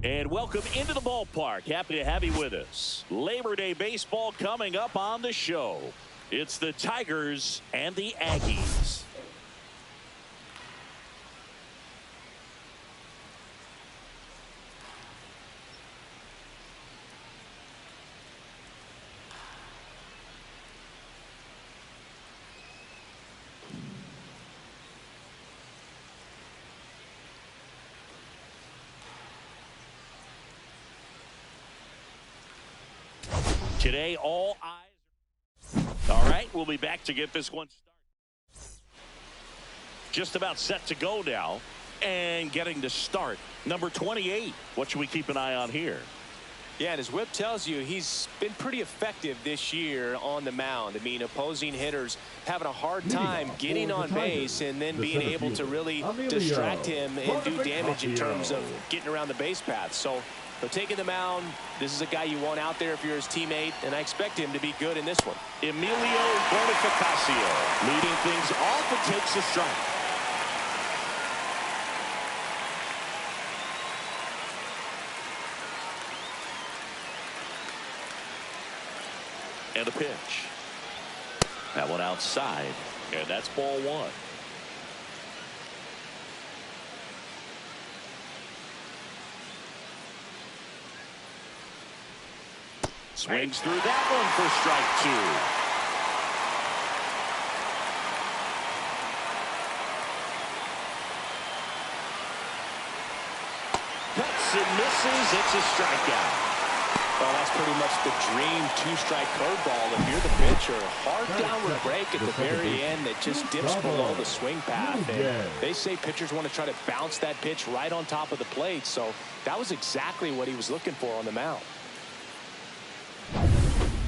And welcome into the ballpark. Happy to have you with us. Labor Day baseball coming up on the show. It's the Tigers and the Aggies. Today, all eyes. All right, we'll be back to get this one started. Just about set to go now. And getting to start. Number 28. What should we keep an eye on here? Yeah, and his whip tells you he's been pretty effective this year on the mound. I mean, opposing hitters having a hard time getting on base and then being able to really distract him and do damage in terms of getting around the base path. So, taking the mound, this is a guy you want out there if you're his teammate, and I expect him to be good in this one. Emilio Bonifacio leading things off and takes a strike. And a pitch. That one outside, and that's ball one. Swings through that one for strike two. Cuts and misses. It's a strikeout. Well, that's pretty much the dream two-strike curveball. If you're the pitcher, hard downward break at the very end that just dips below the swing path. And they say pitchers want to try to bounce that pitch right on top of the plate. So that was exactly what he was looking for on the mound.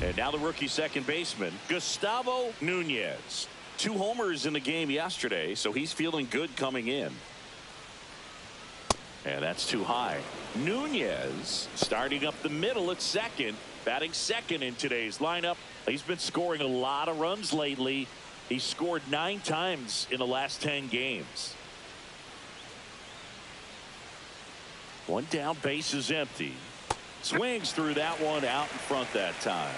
And now the rookie second baseman, Gustavo Nunez. 2 homers in the game yesterday, so he's feeling good coming in. And that's too high. Nunez starting up the middle at second, batting second in today's lineup. He's been scoring a lot of runs lately. He's scored 9 times in the last 10 games. One down, base is empty. Swings through that one out in front that time.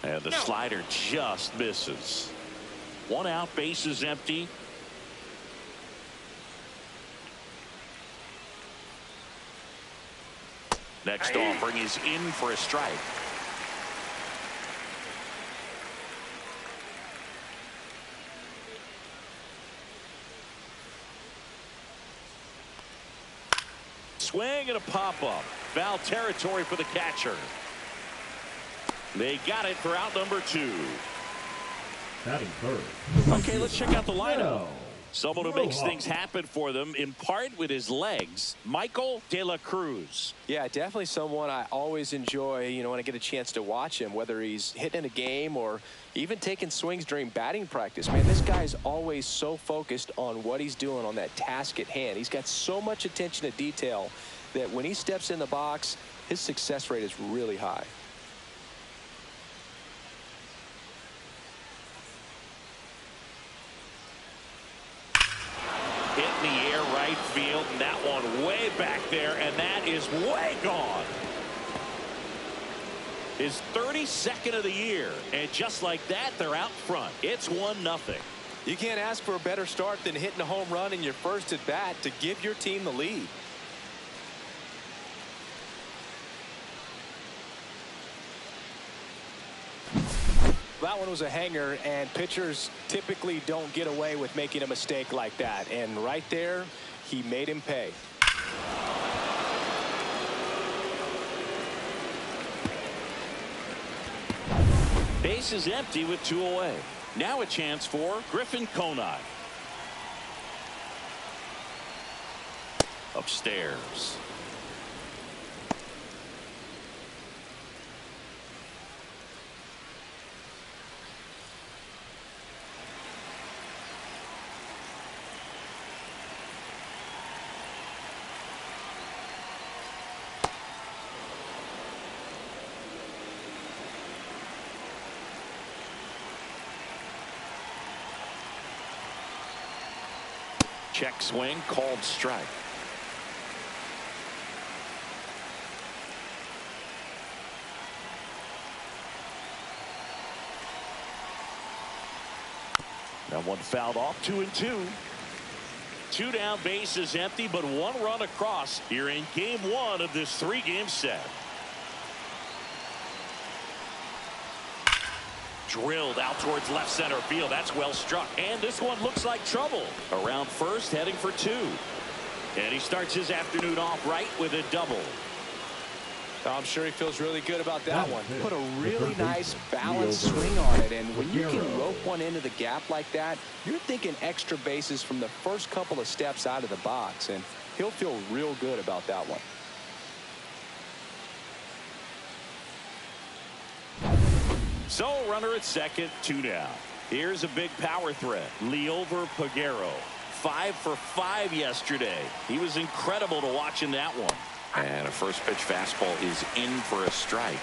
And the slider just misses. 1 out, base is empty. Next offering is in for a strike. Swing and a pop-up. Foul territory for the catcher. They got it for out number 2. Okay, let's check out the lineup. Someone who makes things happen for them, in part with his legs, Michael De La Cruz. Yeah, definitely someone I always enjoy, when I get a chance to watch him, whether he's hitting a game or even taking swings during batting practice. Man, this guy's always so focused on what he's doing on that task at hand. He's got so much attention to detail that when he steps in the box, his success rate is really high. Hit in the air right field, and that one way back there, and that is way gone. His 32nd of the year, and just like that, they're out front. It's 1-0. You can't ask for a better start than hitting a home run in your first at bat to give your team the lead. That one was a hanger, and pitchers typically don't get away with making a mistake like that. And right there, he made him pay. Base is empty with 2 away. Now a chance for Griffin Conine. Upstairs. Check swing, called strike. That one fouled off. 2-2. 2 down, bases empty, but 1 run across here in game 1 of this 3-game set. Drilled out towards left center field. That's well struck. And this one looks like trouble. Around first, heading for 2. And he starts his afternoon off right with a double. I'm sure he feels really good about that one. Put a really nice balanced swing on it, and when you can rope one into the gap like that, you're thinking extra bases from the first couple of steps out of the box, and he'll feel real good about that one. So runner at second, 2 down. Here's a big power threat. Liover Peguero, 5 for 5 yesterday. He was incredible to watch in that one. And a first pitch fastball is in for a strike.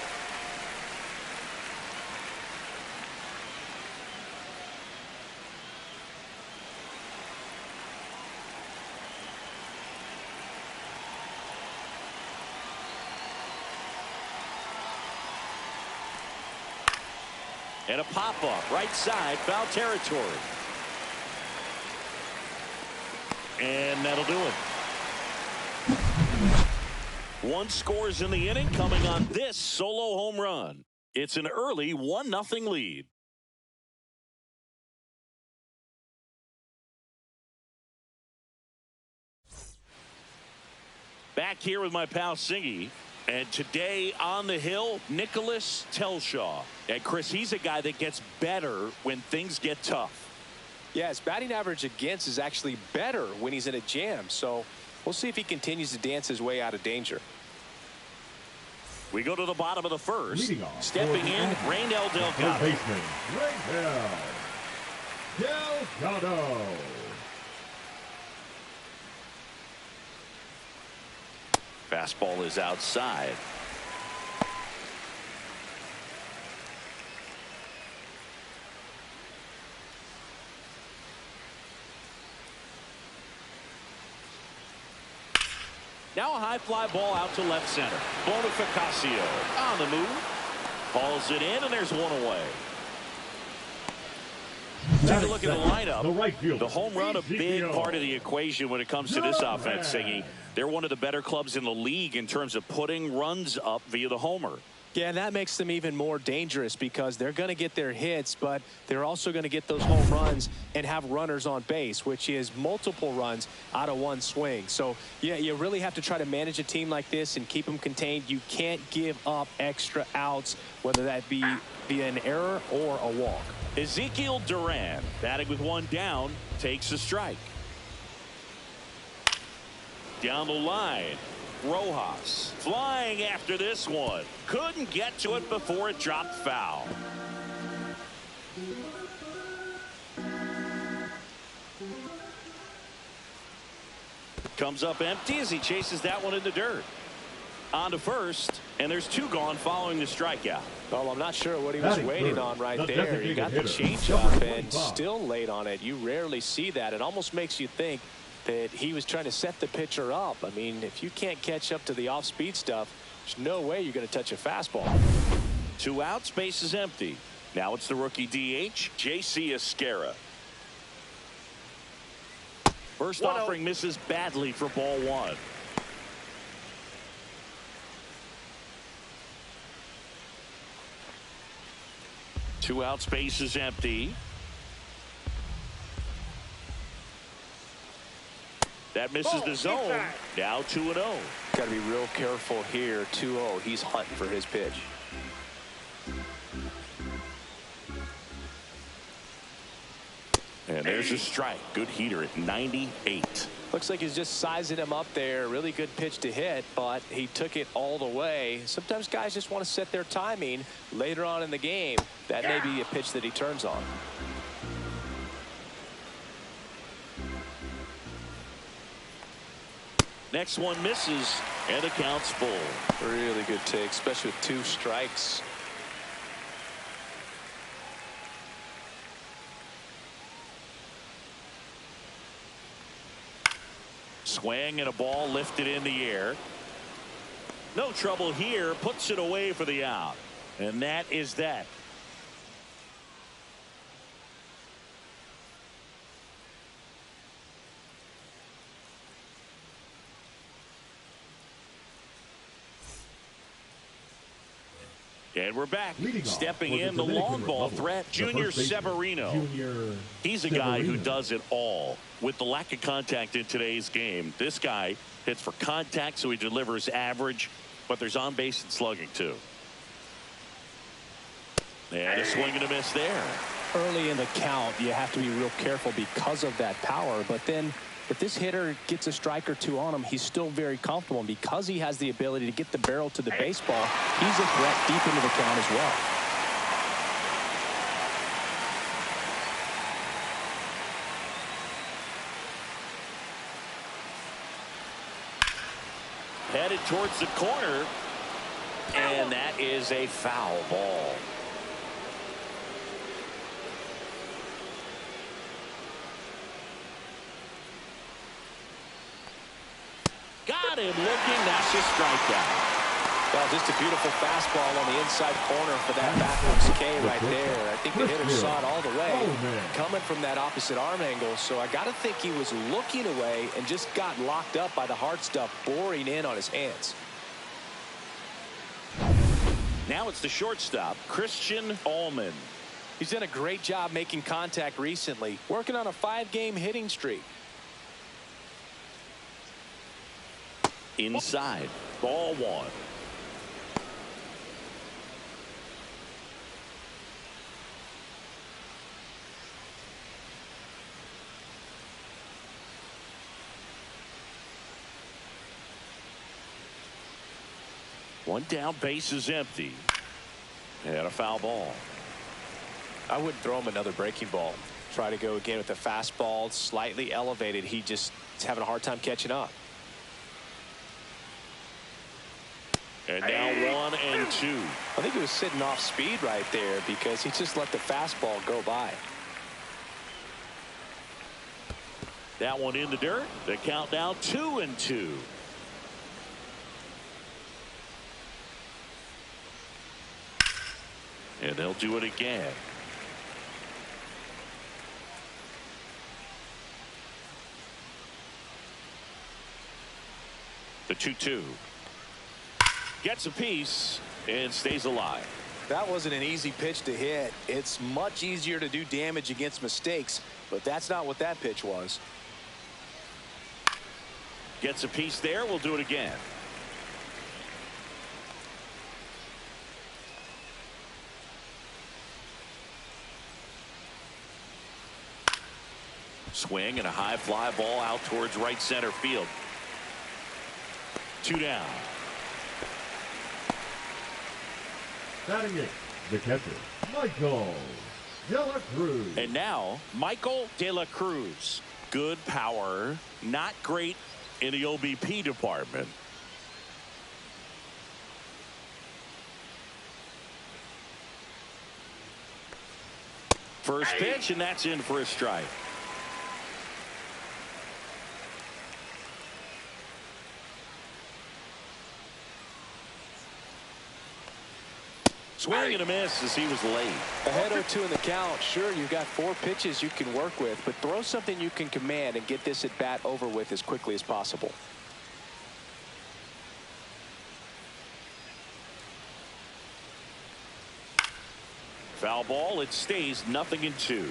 And a pop-up right side, foul territory. And that'll do it. 1 scores in the inning, coming on this solo home run. It's an early 1-0 lead. Back here with my pal Singy. And today on the hill, Nicholas Telshaw. And Chris, he's a guy that gets better when things get tough. Yeah, his batting average against is actually better when he's in a jam. So we'll see if he continues to dance his way out of danger. We go to the bottom of the first. Stepping in, Raynel Delgado. Raynel Delgado. Fastball is outside. Now a high fly ball out to left center. Bonifacio on the move. Hauls it in, and there's 1 away. Take a look at the lineup. The home run, a big part of the equation when it comes to this offense, Singy. They're one of the better clubs in the league in terms of putting runs up via the homer. Yeah, and that makes them even more dangerous because they're going to get their hits, but they're also going to get those home runs and have runners on base, which is multiple runs out of 1 swing. So, yeah, you really have to try to manage a team like this and keep them contained. You can't give up extra outs, whether that be via an error or a walk. Ezekiel Duran, batting with 1 down, takes a strike. Down the line. Rojas flying after this one. Couldn't get to it before it dropped foul. Comes up empty as he chases that one in the dirt. On to first, and there's 2 gone following the strikeout. Well, I'm not sure what he was waiting on right there. He got the changeup and still late on it. You rarely see that. It almost makes you think that he was trying to set the pitcher up. I mean, if you can't catch up to the off-speed stuff, there's no way you're going to touch a fastball. 2 outs, base is empty. Now it's the rookie DH, J.C. Esquera. First offering misses badly for ball 1. Two outs, base is empty. That misses the zone. Now 2-0. Got to be real careful here. 2-0. He's hunting for his pitch. And there's a strike. Good heater at 98. Looks like he's just sizing him up there. Really good pitch to hit, but he took it all the way. Sometimes guys just want to set their timing later on in the game. That may be a pitch that he turns on. Next one misses, and the count's full. Really good take, especially with 2 strikes. Swing and a ball lifted in the air. No trouble here. Puts it away for the out. And that is that. And we're back. Stepping in the long ball threat, Junior Severino. He's a guy who does it all. With the lack of contact in today's game, this guy hits for contact, so he delivers average, but there's on base and slugging too. And a swing and a miss there. Early in the count, you have to be real careful because of that power, but then if this hitter gets a strike or two on him, he's still very comfortable. And because he has the ability to get the barrel to the baseball, he's a threat deep into the count as well. Headed towards the corner, and that is a foul ball. Got him looking. That's a strikeout. Well, just a beautiful fastball on the inside corner for that backwards K right there. I think the hitter saw it all the way coming from that opposite arm angle. So I got to think he was looking away and just got locked up by the hard stuff boring in on his hands. Now it's the shortstop, Christian Allman. He's done a great job making contact recently, working on a 5-game hitting streak. Inside, ball one. One down, base is empty. And a foul ball. I wouldn't throw him another breaking ball. Try to go again with the fastball, slightly elevated. He just is having a hard time catching up. And now 1 and 2. I think he was sitting off speed right there because he just let the fastball go by. That one in the dirt. The count now 2 and 2. And they'll do it again. The 2-2. Gets a piece and stays alive. That wasn't an easy pitch to hit. It's much easier to do damage against mistakes, but that's not what that pitch was. Gets a piece there. We'll do it again. Swing and a high fly ball out towards right center field. 2 down. Batting it, the catcher, Michael De La Cruz. And now, Michael De La Cruz. Good power, not great in the OBP department. First pitch, and that's in for a strike. Swing and a miss as he was late. Ahead 0-2 in the count. Sure, you've got 4 pitches you can work with, but throw something you can command and get this at bat over with as quickly as possible. Foul ball. It stays 0-2.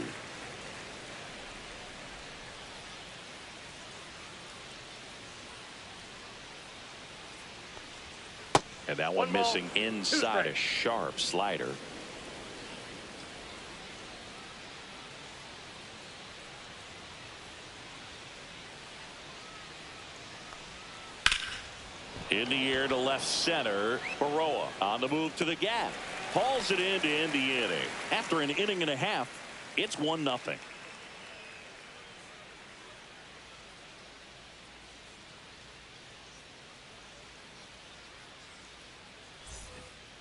And that one missing inside, a sharp slider. In the air to left center. Baroa on the move to the gap. Hauls it in to end the inning. After an inning and a half, it's 1-0.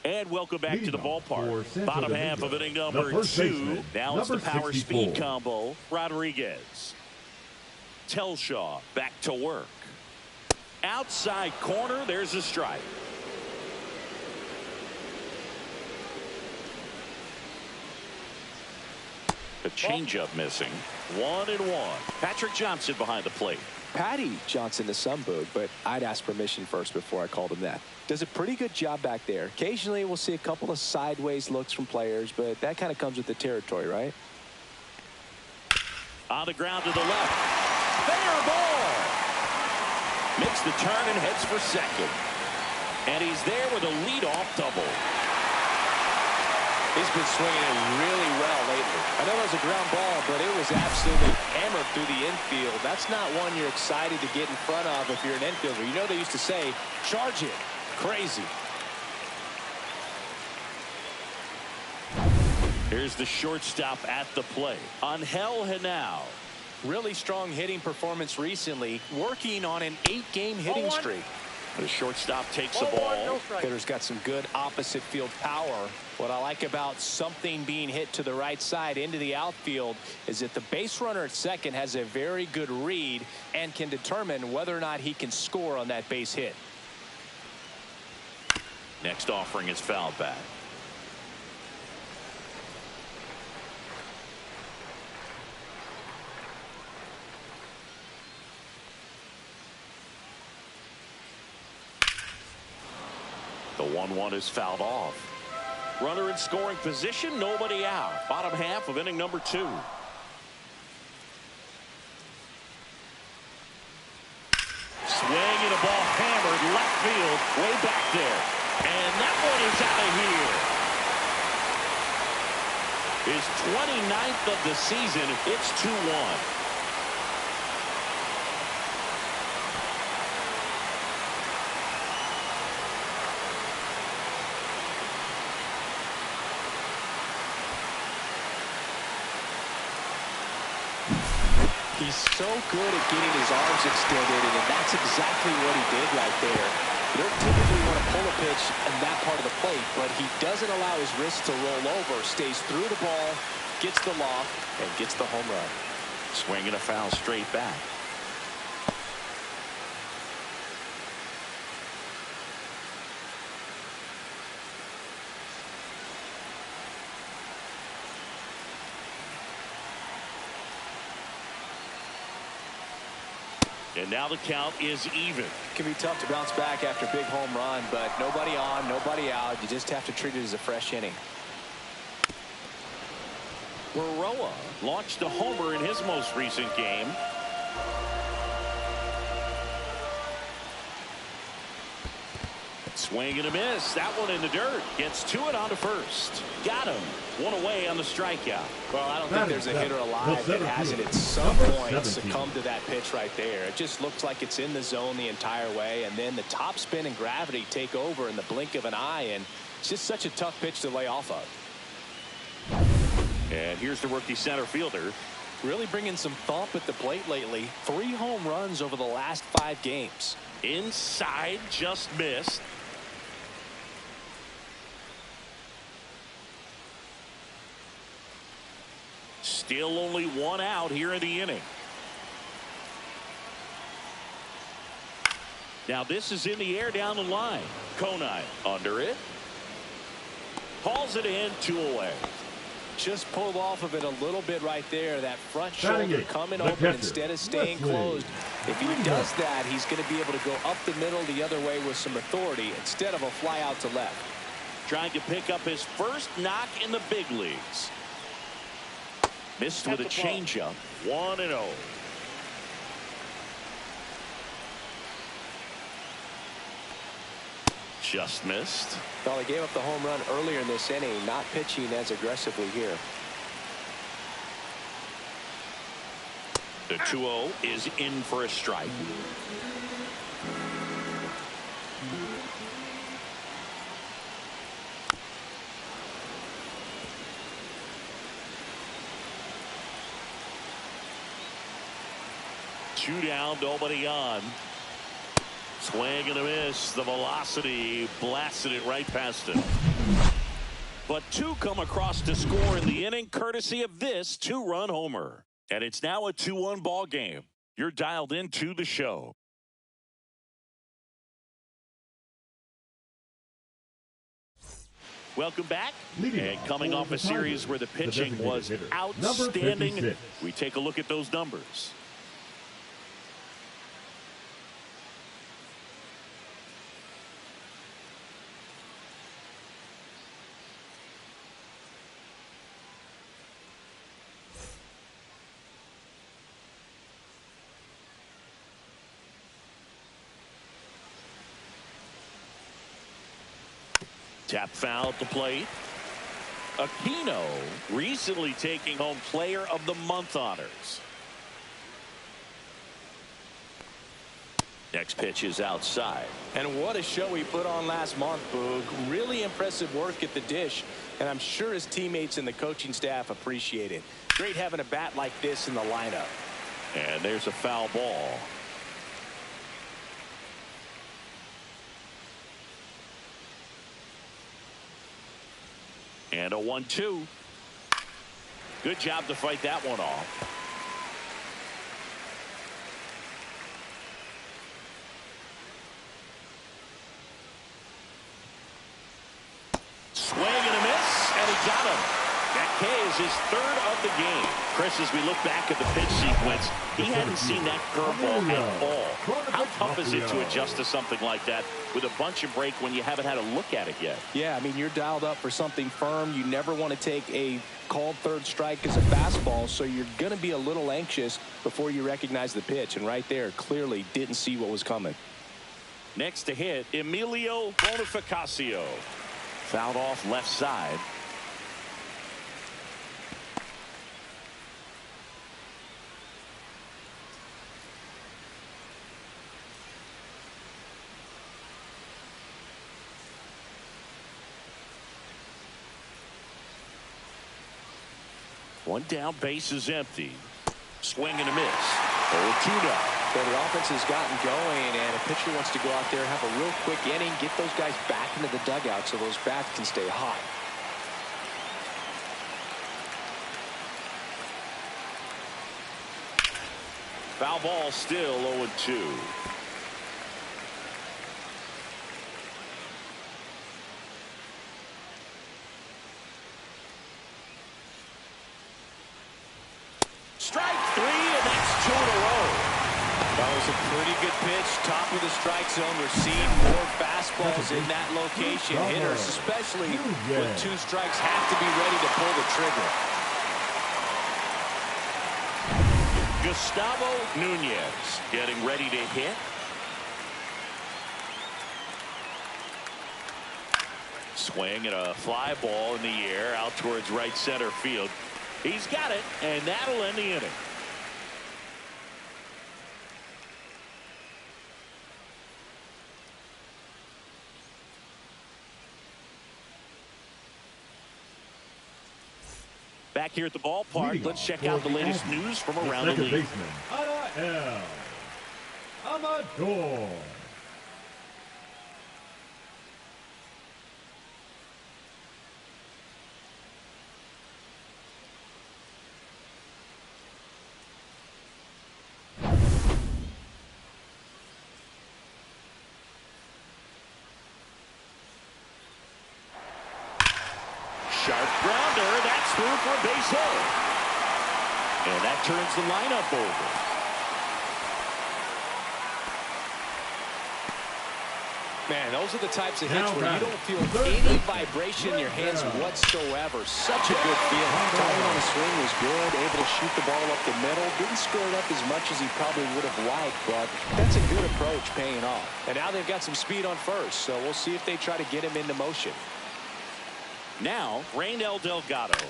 And welcome back to the ballpark. Bottom half of inning number 2. Now it's the power speed combo. Rodriguez. Telshaw back to work. Outside corner, there's a strike. The changeup missing. 1-1. Patrick Johnson behind the plate. Patty Johnson to some boot, but I'd ask permission first before I called him that. Does a pretty good job back there. Occasionally we'll see a couple of sideways looks from players, but that kind of comes with the territory, right? On the ground to the left. Fair ball. Makes the turn and heads for second. And he's there with a leadoff double. He's been swinging it really well lately. I know it was a ground ball, but it was absolutely hammered through the infield. That's not one you're excited to get in front of if you're an infielder. You know they used to say, charge it. Crazy. Here's the shortstop at the plate. Angel Henao. Really strong hitting performance recently, working on an 8-game hitting streak. The shortstop takes the ball. Hitter's got some good opposite field power. What I like about something being hit to the right side into the outfield is that the base runner at second has a very good read and can determine whether or not he can score on that base hit. Next offering is foul back. The 1-1 is fouled off. Runner in scoring position, nobody out. Bottom half of inning number 2. Swing and a ball hammered left field, way back there. And that one is out of here. His 29th of the season. It's 2-1. He's so good at getting his arms extended, and that's exactly what he did right there. You don't typically want to pull a pitch in that part of the plate, but he doesn't allow his wrist to roll over, stays through the ball, gets the loft, and gets the home run. Swinging a foul straight back. And now the count is even. It can be tough to bounce back after a big home run, but nobody on, nobody out. You just have to treat it as a fresh inning. Baroa launched a homer in his most recent game. Swing and a miss. That one in the dirt. Gets to it on to first. Got him. One away on the strikeout. Well, I don't think there's a hitter alive that hasn't at some point succumbed to that pitch right there. It just looks like it's in the zone the entire way, and then the top spin and gravity take over in the blink of an eye, and it's just such a tough pitch to lay off of. And here's the rookie center fielder. Really bringing some thump at the plate lately. 3 home runs over the last 5 games. Inside, just missed. Still only 1 out here in the inning. Now this is in the air down the line. Conine under it. Hauls it in, 2 away. Just pulled off of it a little bit right there. That front shoulder coming open instead of staying closed. If he does that, he's going to be able to go up the middle the other way with some authority instead of a fly out to left. Trying to pick up his first knock in the big leagues. Missed with a changeup. 1-0. Just missed. Well, he gave up the home run earlier in this inning, not pitching as aggressively here. The 2-0 is in for a strike. Two down, nobody on. Swing and a miss. The velocity blasted it right past him. But 2 come across to score in the inning, courtesy of this 2-run homer. And it's now a 2-1 ball game. You're dialed into the show. Welcome back. Leading And off coming for off the a series Tigers, where the pitching the was designated hitter, outstanding. number 56. We take a look at those numbers. Tap foul at the plate. Aquino recently taking home Player of the Month honors. Next pitch is outside. And what a show he put on last month, Boog. Really impressive work at the dish, and I'm sure his teammates and the coaching staff appreciate it. Great having a bat like this in the lineup. And there's a foul ball. And a 1-2. Good job to fight that one off. Swing and a miss, and he got him. That K is his third of the game. Chris, as we look back at the pitch sequence, he hadn't seen that curveball at all. How tough is it to adjust to something like that with a bunch of break when you haven't had a look at it yet? Yeah, I mean, you're dialed up for something firm. You never want to take a called third strike as a fastball, so you're going to be a little anxious before you recognize the pitch. And right there, clearly didn't see what was coming. Next to hit, Emilio Bonifacio. Fouled off left side. One down, base is empty. Swing and a miss. 0-2 now. But the offense has gotten going, and a pitcher wants to go out there, have a real quick inning, get those guys back into the dugout so those bats can stay hot. Foul ball, still 0-2. Strike three, and that's 2 in a row. That was a pretty good pitch. Top of the strike zone. We're seeing more fastballs in that location. Hitters, especially with 2 strikes, have to be ready to pull the trigger. Gustavo Nunez getting ready to hit. Swing and a fly ball in the air out towards right center field. He's got it, and that'll end the inning. Back here at the ballpark, let's check out the latest news from around the league. Amador. Sharp grounder, that's through for a base hit. And that turns the lineup over. Man, those are the types of hits where you don't feel any vibration in your hands whatsoever. Such a good feeling. Timing on the swing was good, able to shoot the ball up the middle. Didn't square it up as much as he probably would have liked, but that's a good approach paying off. And now they've got some speed on first, so we'll see if they try to get him into motion. Now, Raynel Delgado.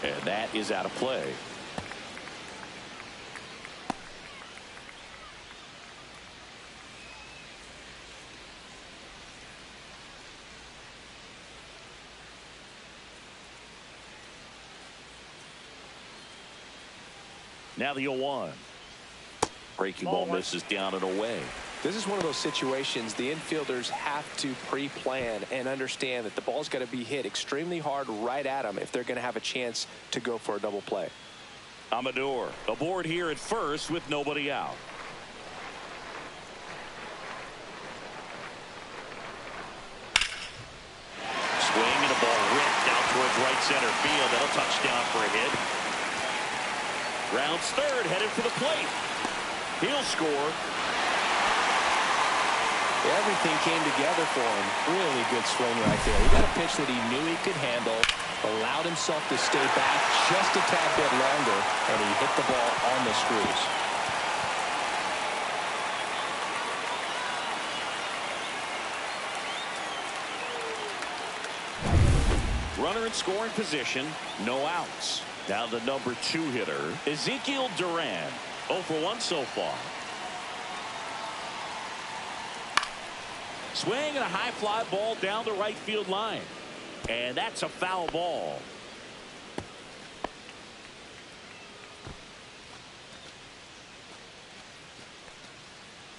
And that is out of play. Now the 0-1. Breaking ball misses down and away. This is one of those situations the infielders have to pre-plan and understand that the ball's got to be hit extremely hard right at them if they're going to have a chance to go for a double play. Amador aboard here at first with nobody out. Swing and a towards right center field. That'll touch down for a hit. Rounds third, headed for the plate. He'll score. Everything came together for him. Really good swing right there. He got a pitch that he knew he could handle, allowed himself to stay back just a tad bit longer, and he hit the ball on the screws. Runner in scoring position, no outs. Now the number 2 hitter, Ezekiel Duran. 0 for 1 so far. Swing and a high fly ball down the right field line. And that's a foul ball.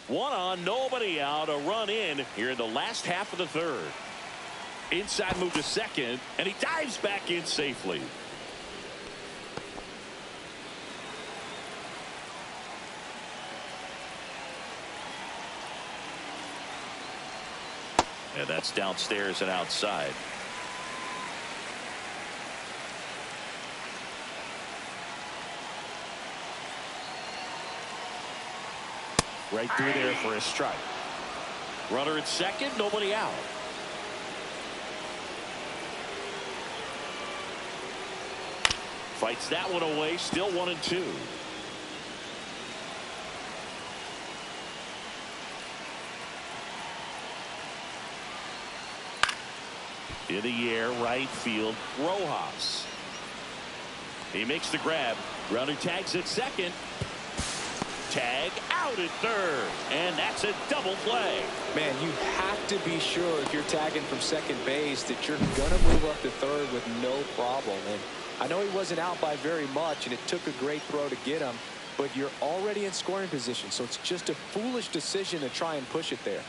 One on, nobody out. A run in here in the last half of the third. Inside move to second, and he dives back in safely. And that's downstairs and outside. Right through there for a strike. Runner at second, nobody out. Fights that one away, still 1-2. In the air, right field, Rojas. He makes the grab. Runner tags at second. Tag out at third. And that's a double play. Man, you have to be sure if you're tagging from second base that you're going to move up to third with no problem. And I know he wasn't out by very much, and it took a great throw to get him, but you're already in scoring position, so it's just a foolish decision to try and push it there.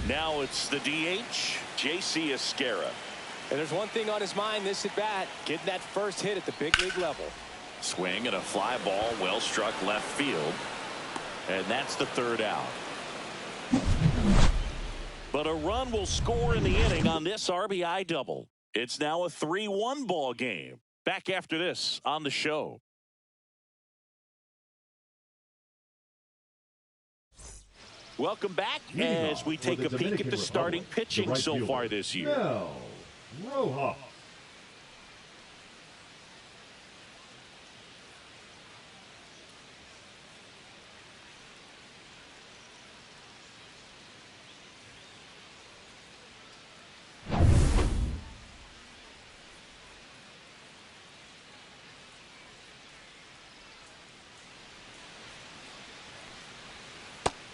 Now it's the DH, J.C. Esquera. And there's one thing on his mind this at bat, getting that first hit at the big league level. Swing and a fly ball, well struck left field. And that's the third out. But a run will score in the inning on this RBI double. It's now a 3-1 ball game. Back after this on the show. Welcome back as we take a peek at the starting pitching so far this year. Now, Rojas.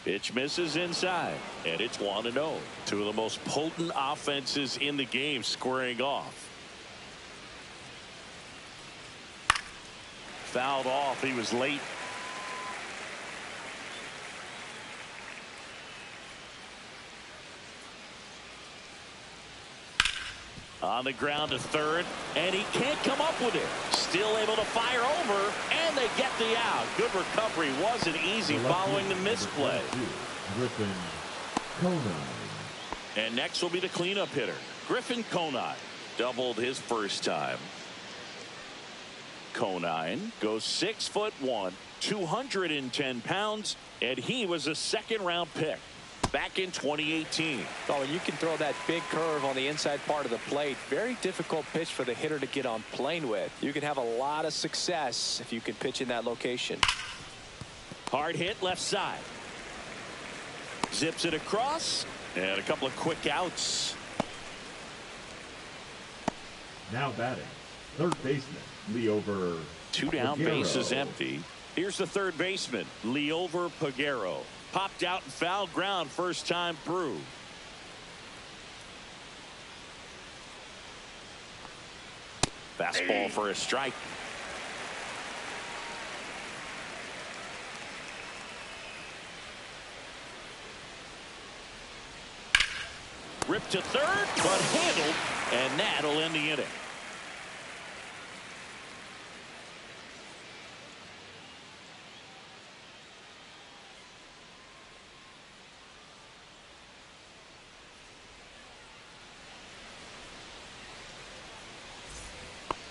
Pitch misses inside, and it's 1-0. Two of the most potent offenses in the game squaring off. Fouled off. He was late. On the ground to third, and he can't come up with it. Still able to fire over, and they get the out. Good recovery. Wasn't easy following the misplay. Griffin Conine. And next will be the cleanup hitter, Griffin Conine. Doubled his first time. Conine goes 6'1", 210 pounds, and he was a second-round pick back in 2018. Oh, and you can throw that big curve on the inside part of the plate. Very difficult pitch for the hitter to get on plane with. You can have a lot of success if you can pitch in that location. Hard hit left side. Zips it across, and a couple of quick outs. Now batting, third baseman, Leover. Two down, Peguero. base is empty. Here's the third baseman, Leover Peguero. Popped out and fouled ground first time through. Fastball for a strike. Ripped to third, but handled, and that'll end the inning.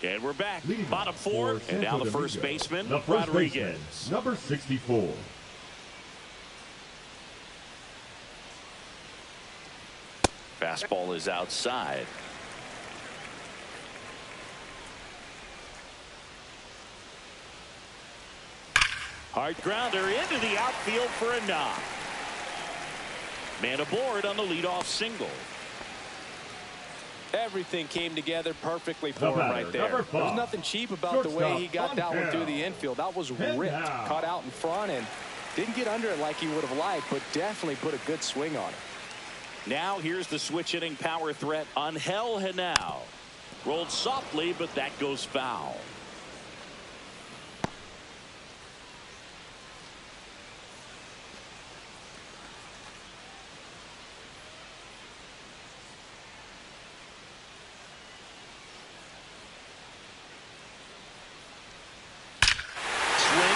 And we're back. Leading Bottom four, for and now the Santo first Domingo, baseman, the first Rodriguez. baseman, number 64. Fastball is outside. Hard grounder into the outfield for a knock. Man aboard on the leadoff single. Everything came together perfectly for him right there. Number 5. There was nothing cheap about the way he got that one through the infield. That was ripped, caught out in front, and didn't get under it like he would have liked, but definitely put a good swing on it. Now here's the switch hitting power threat on Angel Henao. Rolled softly, but that goes foul.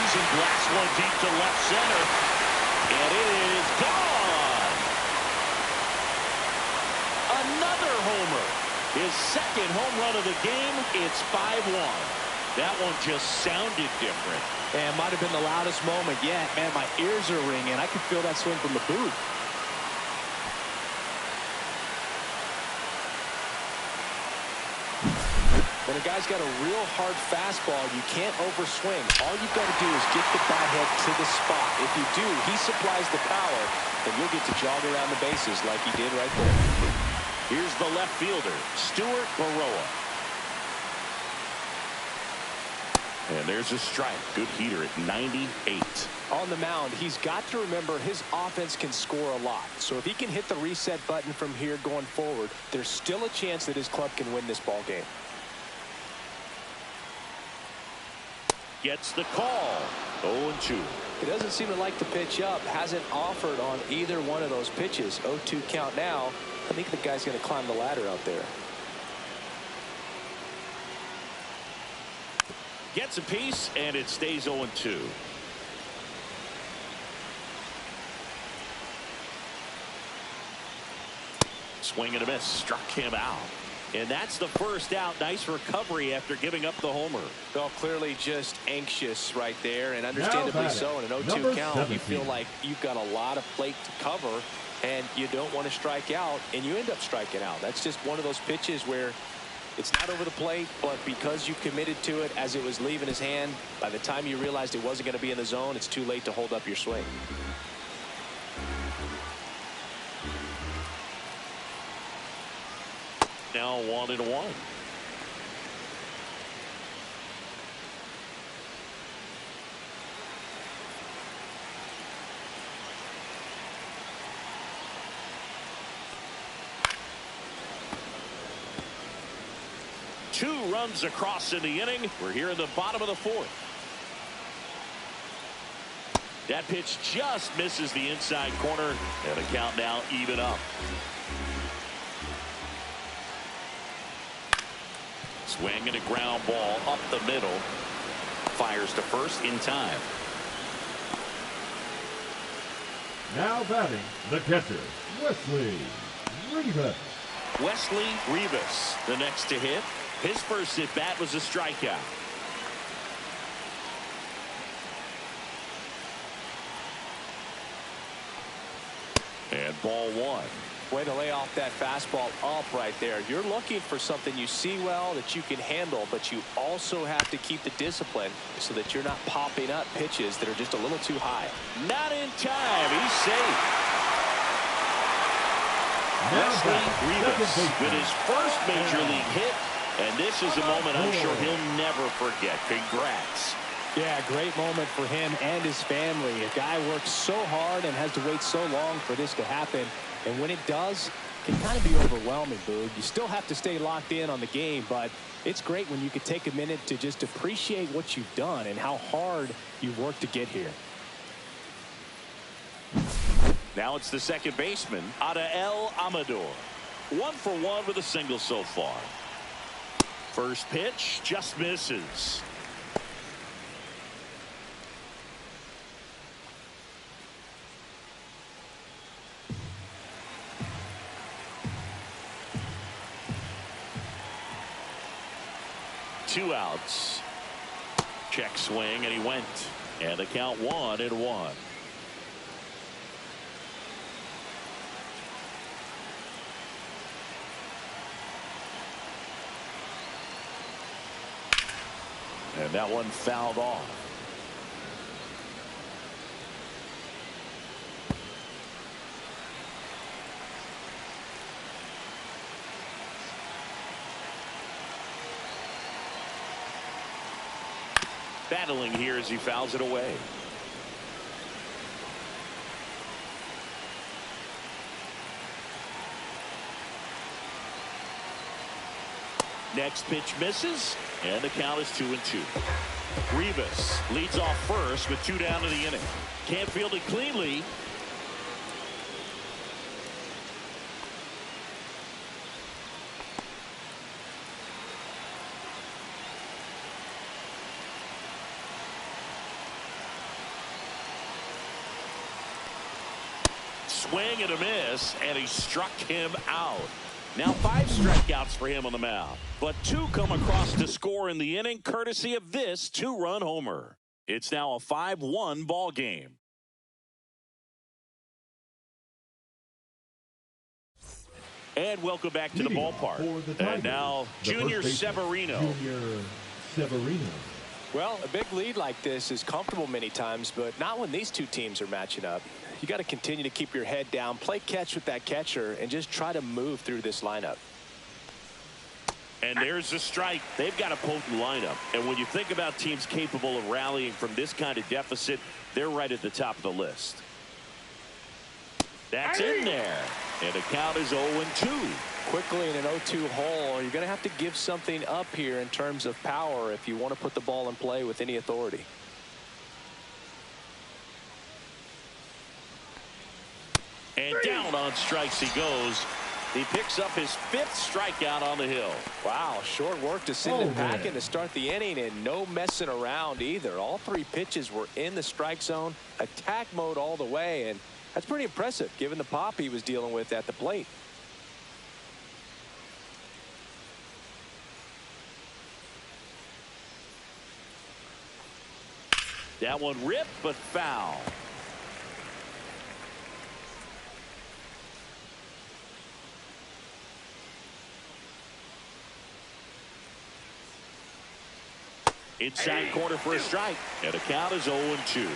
And blasts one deep to left center, and it is gone. Another homer, his second home run of the game. It's 5-1. That one just sounded different. And might have been the loudest moment yet. Man, my ears are ringing. I could feel that swing from the booth. When a guy's got a real hard fastball, you can't overswing. All you've got to do is get the bat head to the spot. If you do, he supplies the power, and you'll get to jog around the bases like he did right there. Here's the left fielder, Stuart Baroa. And there's a strike. Good heater at 98. On the mound, he's got to remember his offense can score a lot. So if he can hit the reset button from here going forward, there's still a chance that his club can win this ball game. Gets the call. 0-2. He doesn't seem to like the pitch up. Hasn't offered on either one of those pitches. 0-2 count now. I think the guy's going to climb the ladder out there. Gets a piece, and it stays 0-2. Swing and a miss. Struck him out. And that's the first out. Nice recovery after giving up the homer. Well, clearly just anxious right there, and understandably so. In an 0-2 count, 17. You feel like you've got a lot of plate to cover, and you don't want to strike out, and you end up striking out. That's just one of those pitches where it's not over the plate, but because you committed to it as it was leaving his hand, by the time you realized it wasn't going to be in the zone, it's too late to hold up your swing. Now 1-1. Two runs across in the inning. We're here in the bottom of the fourth. That pitch just misses the inside corner, and the count now even up. Swing and a ground ball up the middle. Fires to first in time. Now batting, the catcher, Wesley Rivas. Wesley Rivas, the next to hit. His first at bat was a strikeout. And ball one. Way to lay off that fastball up right there. You're looking for something you see well that you can handle, but you also have to keep the discipline so that you're not popping up pitches that are just a little too high. Not in time. He's safe. Wesley Rivas with his first major league hit, and this is a moment I'm sure he'll never forget. Congrats. Yeah, great moment for him and his family. A guy works so hard and has to wait so long for this to happen. And when it does, it can kind of be overwhelming, Boog. You still have to stay locked in on the game, but it's great when you can take a minute to just appreciate what you've done and how hard you've worked to get here. Now it's the second baseman, Adael Amador. 1 for 1 with a single so far. First pitch just misses. 2 outs. Check swing, and he went. And the count 1-1. And that one fouled off. Battling here as he fouls it away. Next pitch misses, and the count is 2-2. Rivas leads off first with 2 down to the inning. Can't field it cleanly. Swing and a miss, and he struck him out. Now 5 strikeouts for him on the mound, but 2 come across to score in the inning, courtesy of this 2-run homer. It's now a 5-1 ball game. And welcome back to the ballpark. And now Junior Severino. Well, a big lead like this is comfortable many times, but not when these two teams are matching up. You got to continue to keep your head down, play catch with that catcher, and just try to move through this lineup. And there's the strike. They've got a potent lineup. And when you think about teams capable of rallying from this kind of deficit, they're right at the top of the list. That's in there. And the count is 0-2. Quickly in an 0-2 hole, you're going to have to give something up here in terms of power if you want to put the ball in play with any authority. And down on strikes he goes. He picks up his 5th strikeout on the hill. Wow, short work to send it packing to start the inning, and no messing around either. All 3 pitches were in the strike zone, attack mode all the way, and that's pretty impressive given the pop he was dealing with at the plate. That one ripped, but foul. Inside corner for a strike. And the count is 0-2.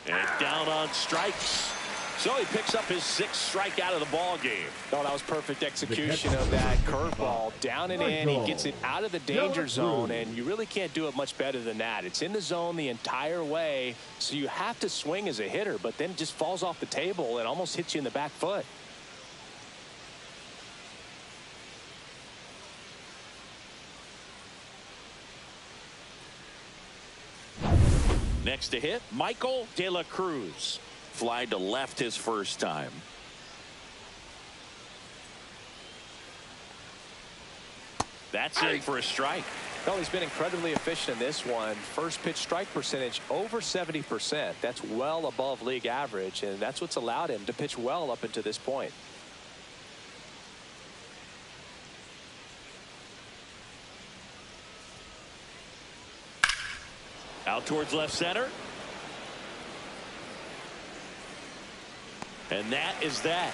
And down on strikes. So he picks up his 6th strikeout of the ball game. Oh, that was perfect execution of that curveball. Down and in, he gets it out of the danger zone, and you really can't do it much better than that. It's in the zone the entire way, so you have to swing as a hitter, but then it just falls off the table and almost hits you in the back foot. Next to hit, Michael De La Cruz. Fly to left his first time. That's in for a strike. Well, he's been incredibly efficient in this one. First pitch strike percentage over 70%. That's well above league average, and that's what's allowed him to pitch well up until this point. Out towards left center. And that is that.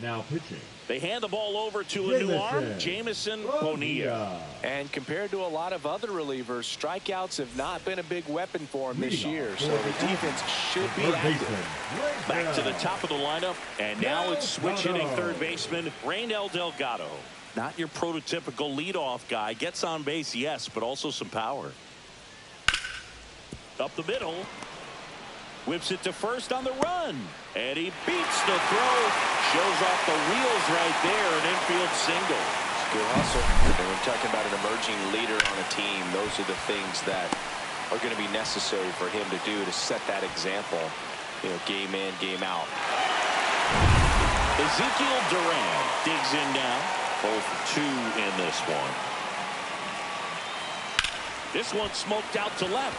Now pitching. They hand the ball over to a new arm, Jamison Bonilla. And compared to a lot of other relievers, strikeouts have not been a big weapon for him this year, so the defense should be active. Back to the top of the lineup, and now it's switch hitting third baseman Reynel Delgado. Not your prototypical leadoff guy. Gets on base, yes, but also some power. Up the middle. Whips it to first on the run. And he beats the throw. Shows off the wheels right there. An infield single. Good hustle. And when we're talking about an emerging leader on a team, those are the things that are going to be necessary for him to do to set that example, you know, game in, game out. Ezekiel Duran digs in now. 0 for 2 in this one. This one smoked out to left.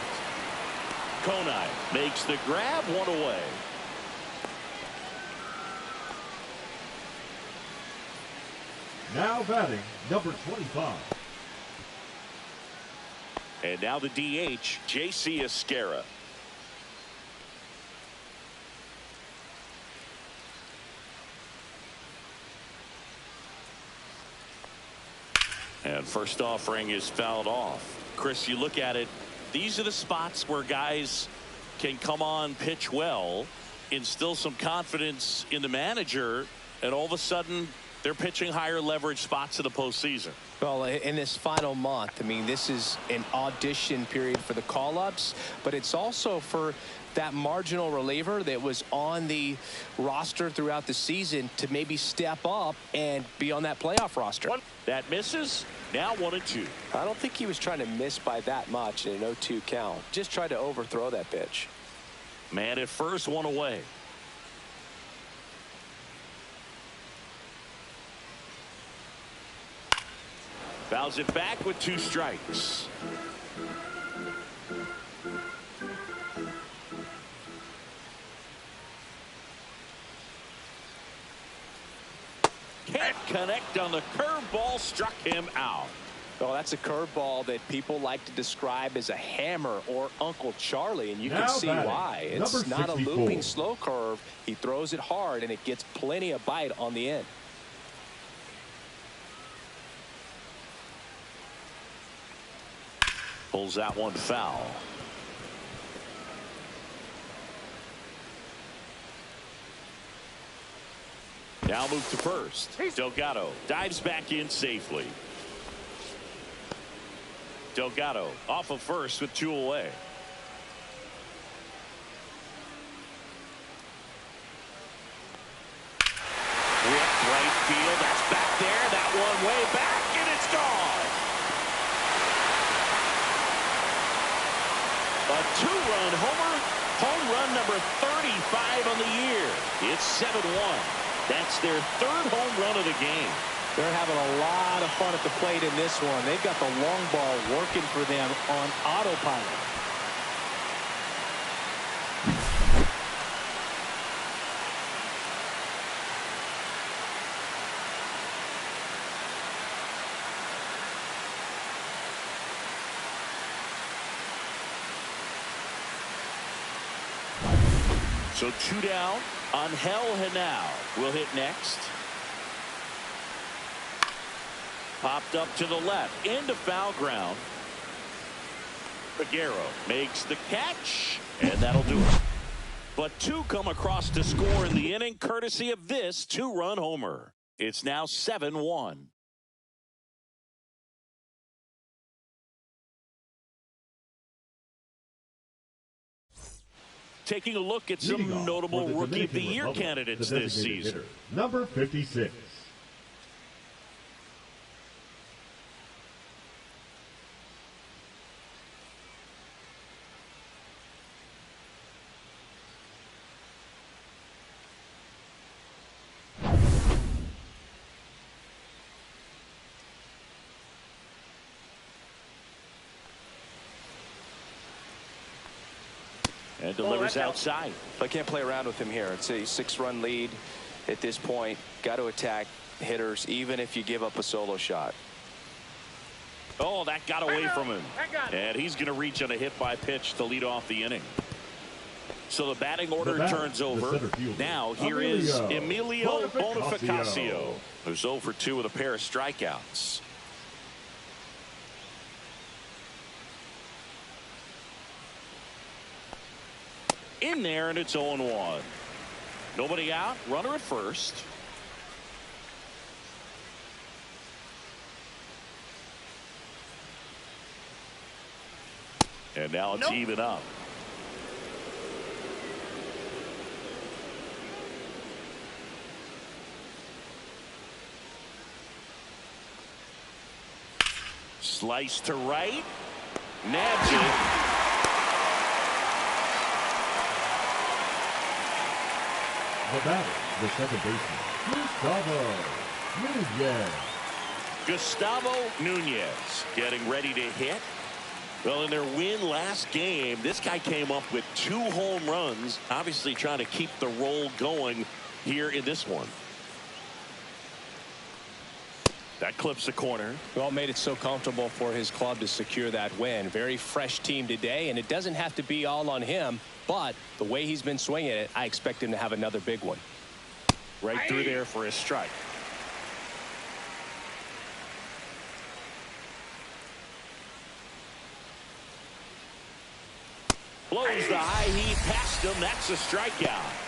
Konai makes the grab, 1 away. Now batting, number 25. And now the DH, J.C. Esquera. And first offering is fouled off. Chris, you look at it, these are the spots where guys can come on, pitch well, instill some confidence in the manager, and all of a sudden they're pitching higher leverage spots in the postseason. Well, in this final month, I mean, this is an audition period for the call-ups, but it's also for that marginal reliever that was on the roster throughout the season to maybe step up and be on that playoff roster. That misses. Now 1-2. I don't think he was trying to miss by that much in an 0-2 count. Just tried to overthrow that pitch. Man at first, 1 away. Fouls it back with 2 strikes. Can't connect on the curveball, struck him out. Well, that's a curveball that people like to describe as a hammer or Uncle Charlie, and you can see why. It's not a looping slow curve. He throws it hard, and it gets plenty of bite on the end. Pulls that one foul. Now move to first. Delgado dives back in safely. Delgado off of first with 2 away. Ripped right field. That's back there. That one way back, and it's gone. A 2-run homer. Home run number 35 on the year. It's 7-1. That's their 3rd home run of the game. They're having a lot of fun at the plate in this one. They've got the long ball working for them on autopilot. So 2 down. Angel Henao will hit next. Popped up to the left into foul ground. Figueroa makes the catch, and that'll do it. But 2 come across to score in the inning, courtesy of this 2-run homer. It's now 7-1. Taking a look at some notable Rookie of the Year candidates this season. Hitter, number 56. And delivers outside. I can't play around with him here. It's a 6-run lead at this point. Got to attack hitters, even if you give up a solo shot. Oh, that got away from him. And he's going to reach on a hit by pitch to lead off the inning. So the batting order turns over. Now here is Emilio Bonifacio, who's 0 for 2 with a pair of strikeouts. In there, and it's 0-1. Nobody out. Runner at first. And now it's even up. Slice to right. Nabs it. The batter, the second baseman, Gustavo Nunez. Gustavo Nunez getting ready to hit. Well, in their win last game, this guy came up with 2 home runs, obviously trying to keep the roll going here in this one. That clips the corner. Well, made it so comfortable for his club to secure that win. Very fresh team today, and it doesn't have to be all on him, but the way he's been swinging it, I expect him to have another big one. Right through there for a strike. Blows the high heat past him. That's a strikeout.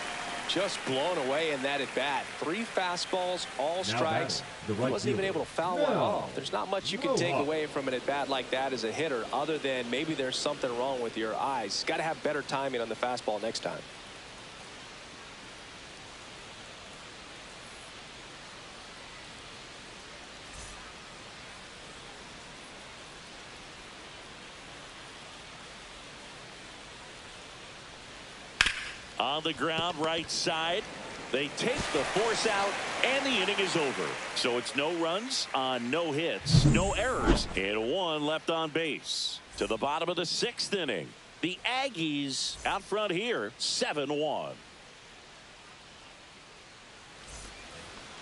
Just blown away in that at bat. 3 fastballs, all strikes. He wasn't even able to foul one off. There's not much you can take away from an at bat like that as a hitter, other than maybe there's something wrong with your eyes. Got to have better timing on the fastball next time. On the ground, right side. They take the force out, and the inning is over. So it's no runs on no hits, no errors, and 1 left on base. To the bottom of the 6th inning. The Aggies out front here, 7-1.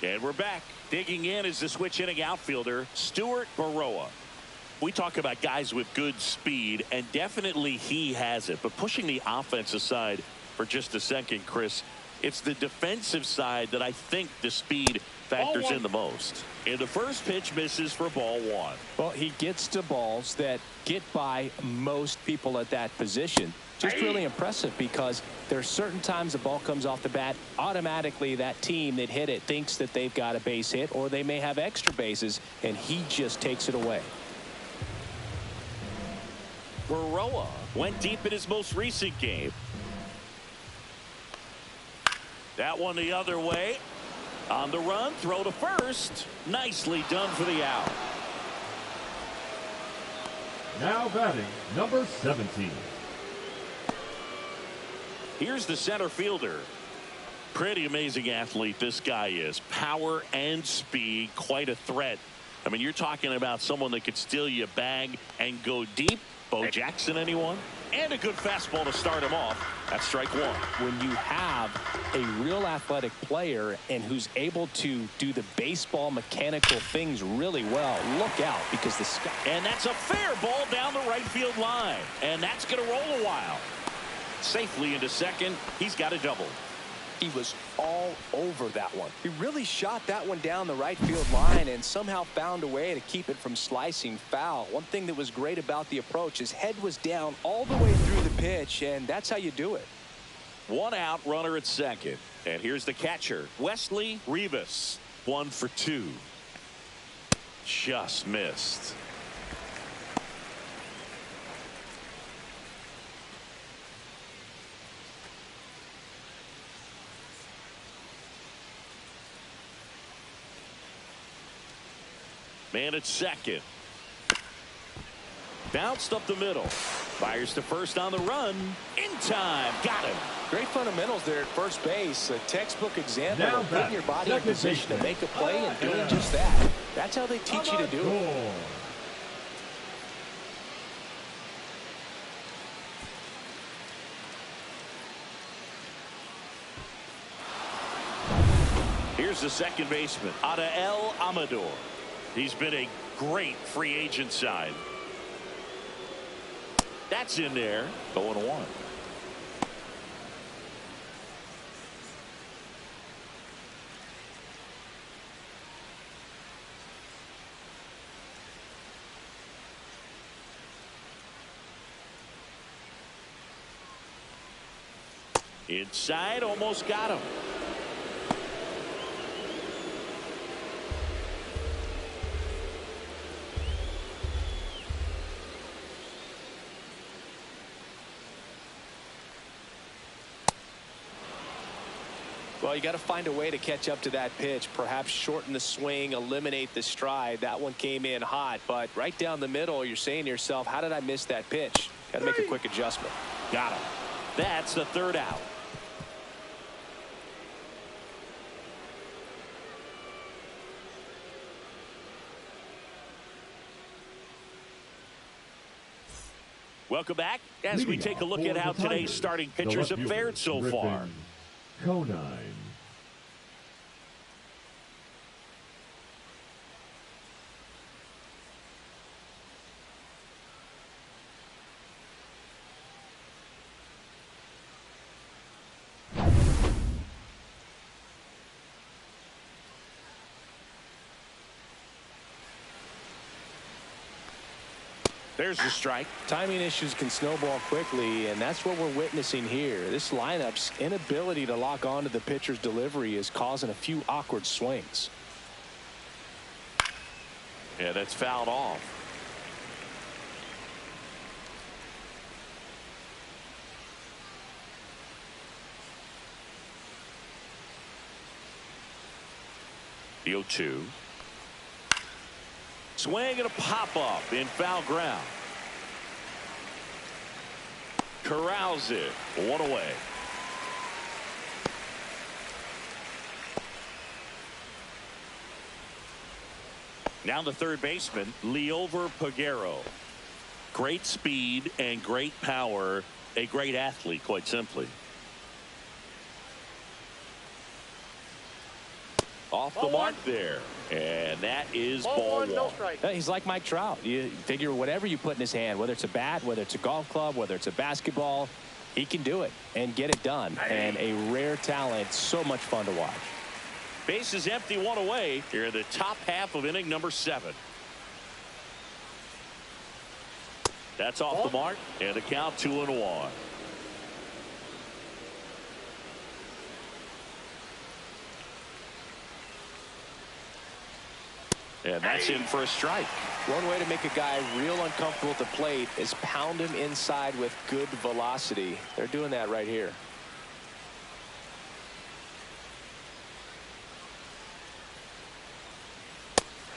And we're back. Digging in is the switch hitting outfielder, Stuart Baroa. We talk about guys with good speed, and definitely he has it. But pushing the offense aside for just a second, Chris, it's the defensive side that I think the speed factors in the most. And the first pitch misses for ball 1. Well, he gets to balls that get by most people at that position. Just really impressive, because there are certain times the ball comes off the bat, automatically that team that hit it thinks that they've got a base hit, or they may have extra bases, and he just takes it away. Baroa went deep in his most recent game. That one the other way. On the run, throw to first. Nicely done for the out. Now batting, number 17. Here's the center fielder. Pretty amazing athlete this guy is. Power and speed, quite a threat. I mean, you're talking about someone that could steal you a bag and go deep. Bo Jackson, anyone? And a good fastball to start him off. That's strike 1. When you have a real athletic player and who's able to do the baseball mechanical things really well, look out, because the sky. And that's a fair ball down the right field line. And that's going to roll a while. Safely into second. He's got a double. He was all over that one. He really shot that one down the right field line and somehow found a way to keep it from slicing foul. One thing that was great about the approach, his head was down all the way through the pitch, and that's how you do it. 1 out, runner at second. And here's the catcher, Wesley Rivas. 1 for 2. Just missed. Man at second. Bounced up the middle. Fires to first on the run. In time. Got him. Great fundamentals there at first base. A textbook example of putting your body in position to make a play and doing just that. That's how they teach you to do it. Here's the second baseman, Adael Amador. He's been a great free agent sign. That's in there. 0-1. Inside, almost got him. Well, you got to find a way to catch up to that pitch. Perhaps shorten the swing, eliminate the stride. That one came in hot, but right down the middle, you're saying to yourself, how did I miss that pitch? Got to make a quick adjustment. Got him. That's the 3rd out. Welcome back as we take a look at how today's starting pitchers have fared so far. Conine. There's the strike. Timing issues can snowball quickly, and that's what we're witnessing here. This lineup's inability to lock onto the pitcher's delivery is causing a few awkward swings. Yeah, that's fouled off. The 0-2. Swing and a pop-up in foul ground. Corrals it. One away. Now the third baseman, Mlb Show. Great speed and great power. A great athlete, quite simply. Off the mark there. And that is ball one. No strike. He's like Mike Trout. You figure whatever you put in his hand, whether it's a bat, whether it's a golf club, whether it's a basketball, he can do it and get it done. And a rare talent, so much fun to watch. Base is empty, one away here in the top half of inning number 7. That's off the mark, and the count 2-1. And that's in for a strike. One way to make a guy real uncomfortable at the plate is pound him inside with good velocity. They're doing that right here.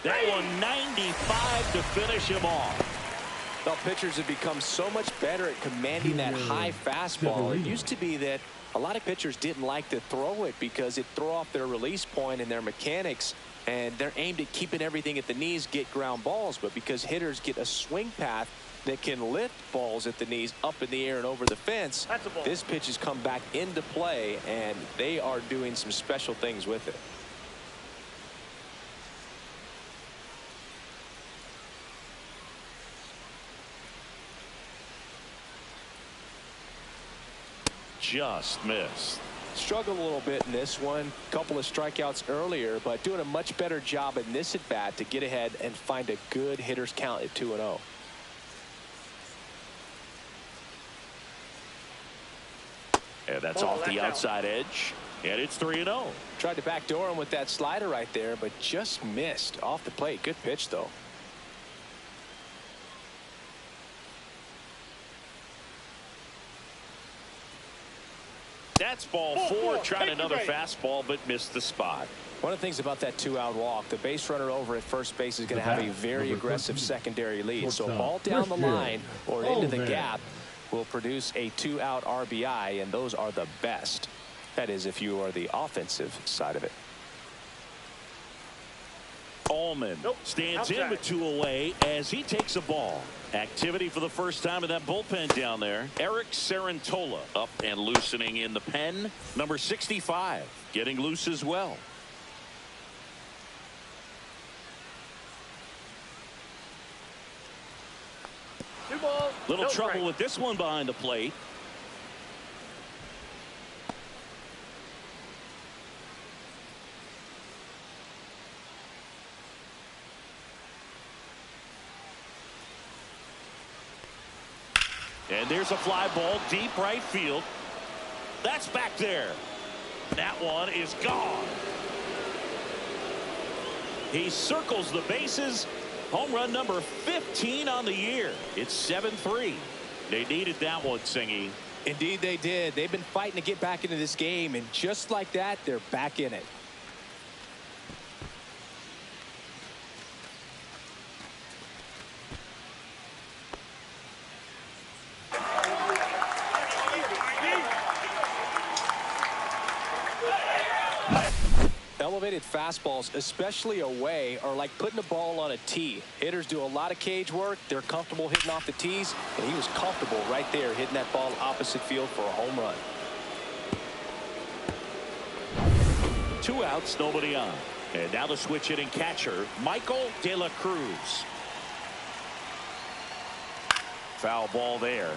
That one 95 to finish him off. Well, pitchers have become so much better at commanding that high fastball. It used to be that a lot of pitchers didn't like to throw it because it threw off their release point and their mechanics. And they're aimed at keeping everything at the knees, get ground balls. But because hitters get a swing path that can lift balls at the knees up in the air and over the fence, this pitch has come back into play, and they are doing some special things with it. Just missed. Struggled a little bit in this one. Couple of strikeouts earlier, but doing a much better job in this at bat to get ahead and find a good hitter's count at 2-0. And that's off the outside edge, and it's 3-0. Tried to backdoor him with that slider right there, but just missed off the plate. Good pitch, though. That's ball 4. Tried another fastball, but missed the spot. One of the things about that 2-out walk, the base runner over at first base is going to have a very aggressive secondary lead. So a ball down the line or into the gap will produce a 2-out RBI, and those are the best. That is, if you are the offensive side of it. Allman stands in with 2 away as he takes a ball. Activity for the first time in that bullpen down there. Eric Sarantola up and loosening in the pen. Number 65 getting loose as well. Little trouble with this one behind the plate. And there's a fly ball deep right field. That's back there. That one is gone. He circles the bases. Home run number 15 on the year. It's 7-3. They needed that one, Singy. Indeed they did. They've been fighting to get back into this game, and just like that, they're back in it. Elevated fastballs, especially away, are like putting the ball on a tee. Hitters do a lot of cage work. They're comfortable hitting off the tees, and he was comfortable right there hitting that ball opposite field for a home run. 2 outs, nobody on. And now the switch hitting catcher, Michael De La Cruz. Foul ball there.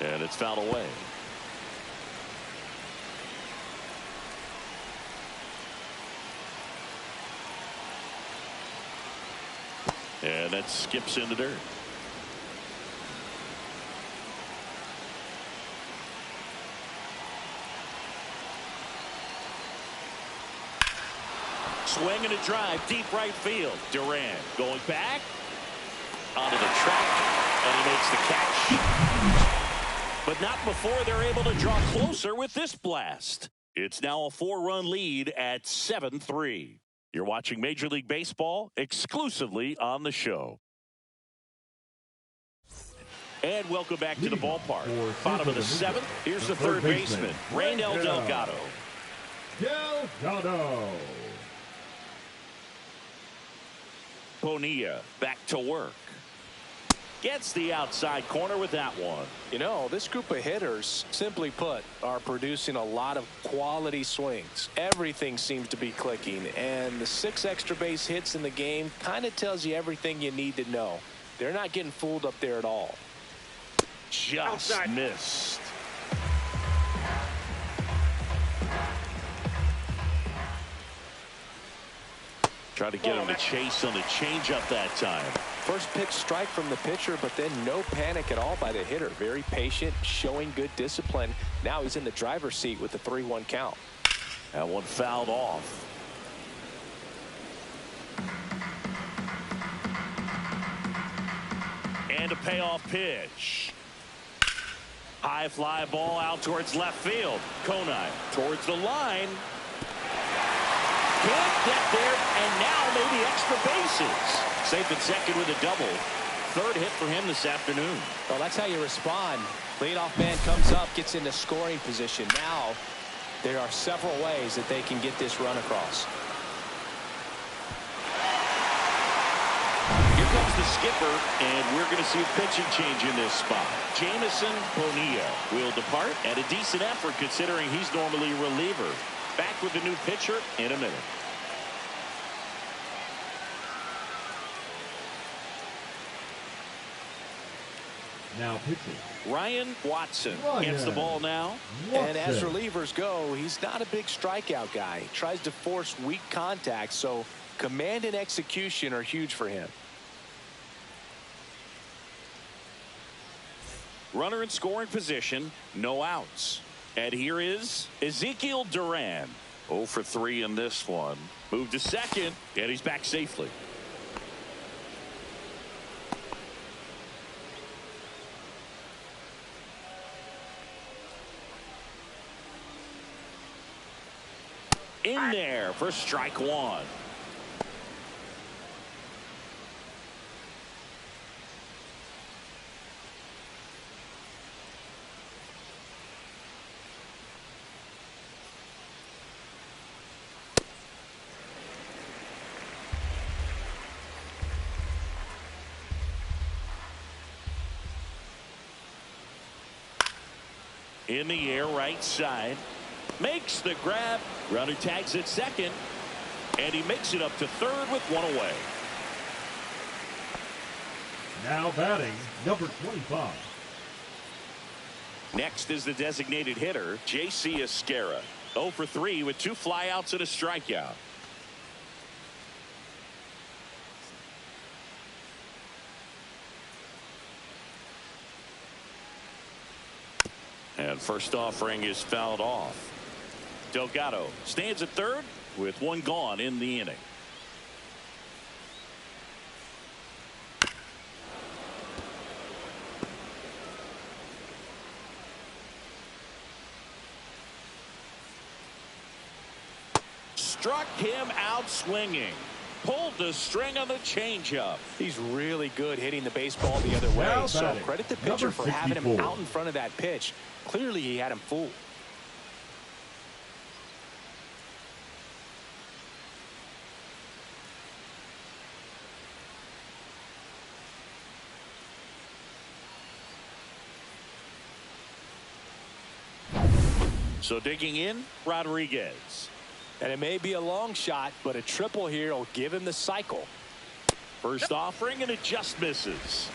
And it's fouled away. And that skips in the dirt. Swing and a drive, deep right field. Duran going back onto the track, and he makes the catch. But not before they're able to draw closer with this blast. It's now a 4-run lead at 7-3. You're watching Major League Baseball exclusively on the show. And welcome back to the ballpark. Bottom of the 7th. Here's the third baseman, Raynel Delgado. Bonilla back to work. Gets the outside corner with that one. You know, this group of hitters, simply put, are producing a lot of quality swings. Everything seems to be clicking, and the 6 extra base hits in the game kind of tells you everything you need to know. They're not getting fooled up there at all. Just outside. Missed. Try to get him to chase on the changeup that time. First pitch strike from the pitcher, but then no panic at all by the hitter. Very patient, showing good discipline. Now he's in the driver's seat with the 3-1 count. That one fouled off. And a payoff pitch. High fly ball out towards left field. Konai towards the line. Can't get there, and now maybe extra bases. Safe at second with a double. Third hit for him this afternoon. Well, that's how you respond. Leadoff man comes up, gets into scoring position. Now there are several ways that they can get this run across. Here comes the skipper, and we're going to see a pitching change in this spot. Jamison Bonilla will depart at a decent effort considering he's normally a reliever. Back with the new pitcher in a minute. Now pitching, Ryan Watson gets the ball now. And as relievers go, he's not a big strikeout guy. He tries to force weak contact, so command and execution are huge for him. Runner in scoring position, no outs. And here is Ezekiel Duran. 0 for 3 in this one. Moved to second, and he's back safely. In there for strike 1. In the air, right side. Makes the grab. Runner tags at second. And he makes it up to third with 1 away. now batting, number 25. Next is the designated hitter, J.C. Esquera. 0 for 3 with 2 flyouts and a strikeout. And first offering is fouled off. Delgado stands at third with 1 gone in the inning. struck him out swinging. Pulled the string on the changeup. He's really good hitting the baseball the other way. Now So batting, credit the pitcher number for having him 64. out in front of that pitch. Clearly he had him fooled. So digging in, Rodriguez. And it may be a long shot, but a triple here will give him the cycle. First offering, and it just misses.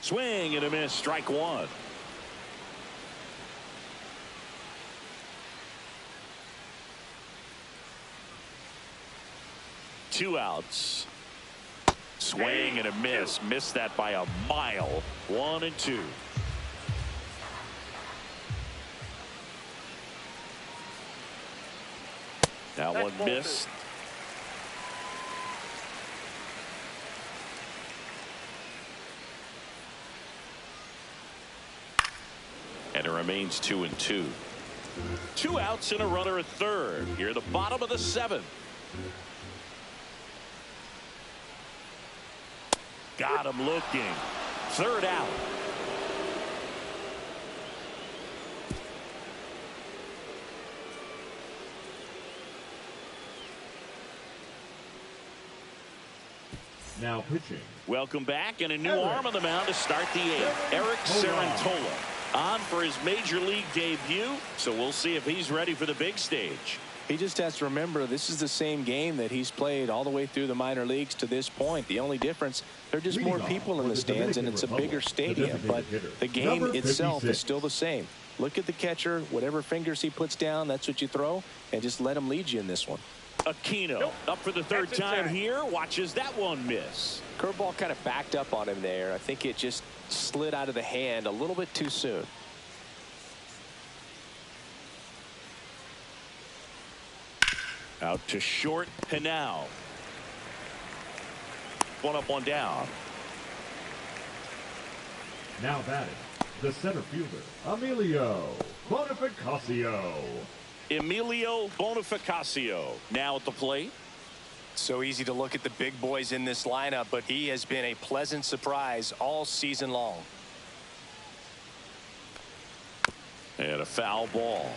Swing and a miss, strike one. Two outs. Swing and a miss. Missed that by a mile. 1-2. That one missed. And it remains 2-2. Two outs and a runner at third. Here, the bottom of the seventh. Got him looking. Third out. Now pitching. Welcome back, and a new arm on the mound to start the eighth. Eric Cerantola on for his major league debut, so we'll see if he's ready for the big stage. He just has to remember this is the same game that he's played all the way through the minor leagues to this point. The only difference, there are just more people in the stands and it's a bigger stadium, but the game itself is still the same. Look at the catcher, whatever fingers he puts down, that's what you throw, and just let him lead you in this one. Aquino up for the third time here, watches that one miss. Curveball kind of backed up on him there. I think it just slid out of the hand a little bit too soon. Out to short, Pinal. One up, one down. Now batting, the center fielder, Emilio Bonifacio. Emilio Bonifacio now at the plate. So easy to look at the big boys in this lineup, but he has been a pleasant surprise all season long. And a foul ball.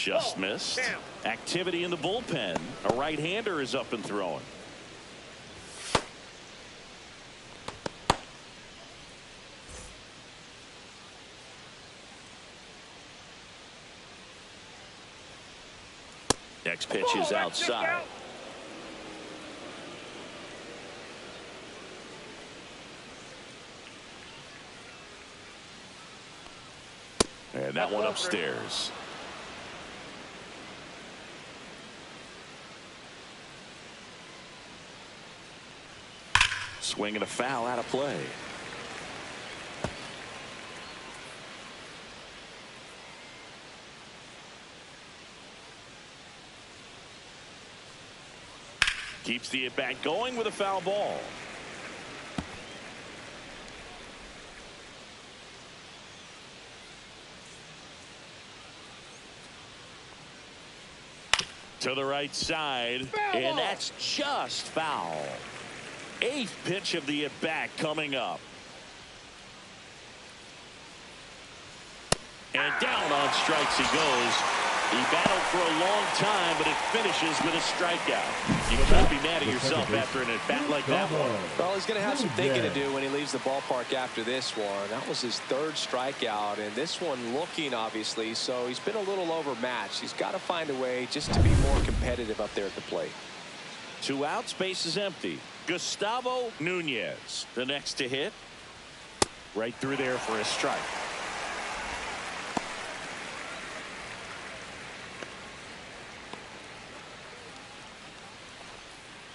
Just missed. Activity in the bullpen. A right-hander is up and throwing. Next pitch is outside. And that one upstairs. Swing and a foul out of play. Keeps the at-bat going with a foul ball. To the right side, and that's just foul. Eighth pitch of the at-bat coming up. And down on strikes he goes. He battled for a long time, but it finishes with a strikeout. You can't be mad at yourself after an at-bat like that one. Well, he's going to have some thinking to do when he leaves the ballpark after this one. That was his third strikeout, and this one looking, obviously, so he's been a little overmatched. He's got to find a way just to be more competitive up there at the plate. Two outs, base is empty. Gustavo Nunez, the next to hit. Right through there for a strike.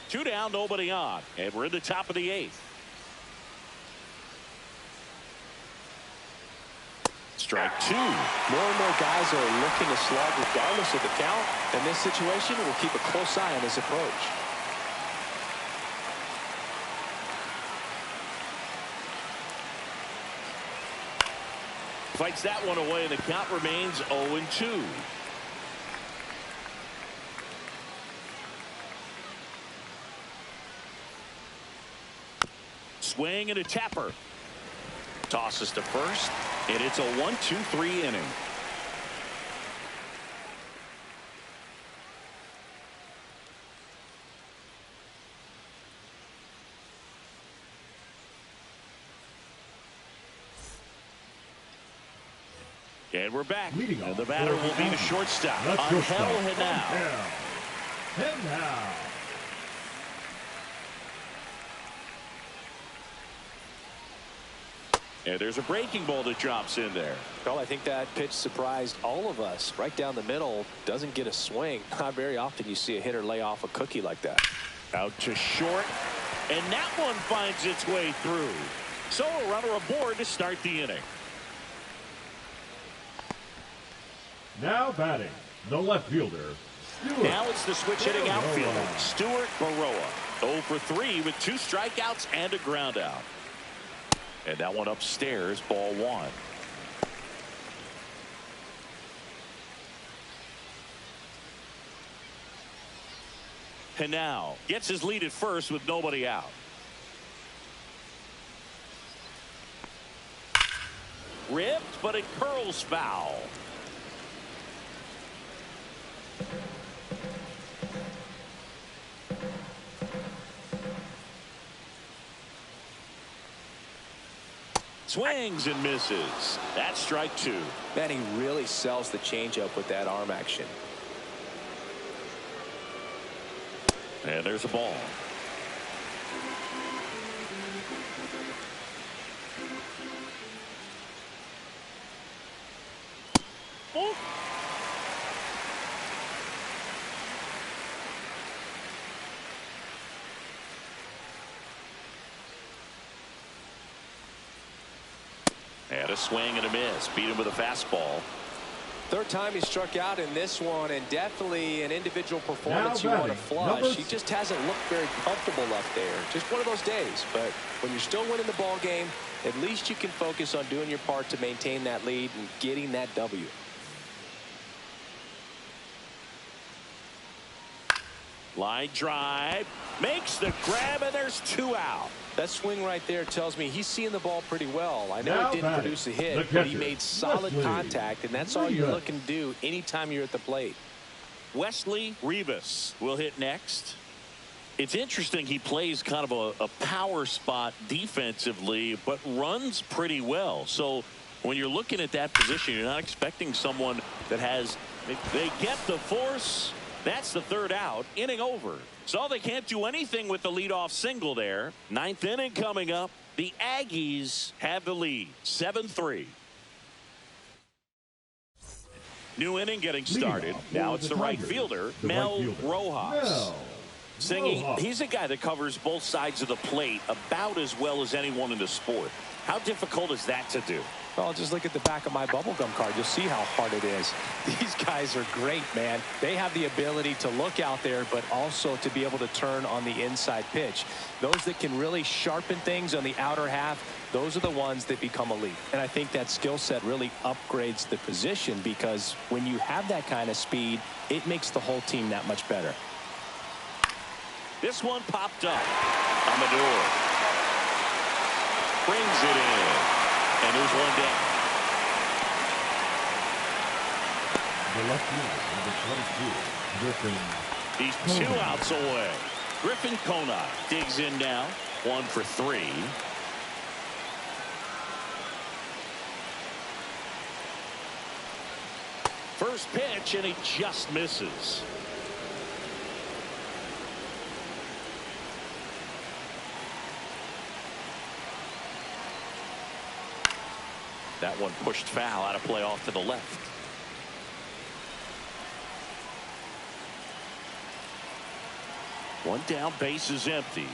Two down, nobody on, and we're in the top of the eighth. Strike two. More and more guys are looking to slug regardless of the count. In this situation, we'll keep a close eye on his approach. Fights that one away, and the count remains 0-2. Swing and a tapper. Tosses to first, and it's a 1-2-3 inning. And we're back. And the batter will be the shortstop. Angel Henao. And there's a breaking ball that drops in there. Well, I think that pitch surprised all of us. Right down the middle, doesn't get a swing. Not very often you see a hitter lay off a cookie like that. Out to short, and that one finds its way through. So a runner aboard to start the inning. Now batting, the left fielder, Stuart. Now it's the switch hitting outfielder, Stuart Baroa. 0 for 3 with 2 strikeouts and a ground out. And that one upstairs, ball 1. Henao gets his lead at first with nobody out. Ripped, but it curls foul. Swings and misses. That's strike 2. Man, he really sells the changeup with that arm action. And there's a ball. Oh. And a swing and a miss. Beat him with a fastball. Third time he struck out in this one, and definitely an individual performance you want to flush. He just hasn't looked very comfortable up there. Just one of those days. But when you're still winning the ball game, at least you can focus on doing your part to maintain that lead and getting that W. Line drive. Makes the grab, and there's 2 out. That swing right there tells me he's seeing the ball pretty well. I know it didn't produce a hit, but he made solid contact, and that's all you're looking to do anytime you're at the plate. Wesley Rivas will hit next. It's interesting, he plays kind of a power spot defensively, but runs pretty well. So when you're looking at that position, you're not expecting someone that has, they get the force. That's the 3rd out. Inning over. So they can't do anything with the leadoff single there. 9th inning coming up. The Aggies have the lead. 7-3. New inning getting started. Now it's the right fielder, Mel Rojas. Singing, he's a guy that covers both sides of the plate about as well as anyone in the sport. How difficult is that to do? Well, just look at the back of my bubblegum card. You'll see how hard it is. These guys are great, man. They have the ability to look out there, but also to be able to turn on the inside pitch. Those that can really sharpen things on the outer half, those are the ones that become elite. And I think that skill set really upgrades the position, because when you have that kind of speed, it makes the whole team that much better. This one popped up. Amador brings it in. And there's one down. The left fielder, number 22, Griffin. He's 2 outs away. Griffin Conine digs in now. 1 for 3. First pitch, and he just misses. That one pushed foul, out of play off to the left. One down, base is empty.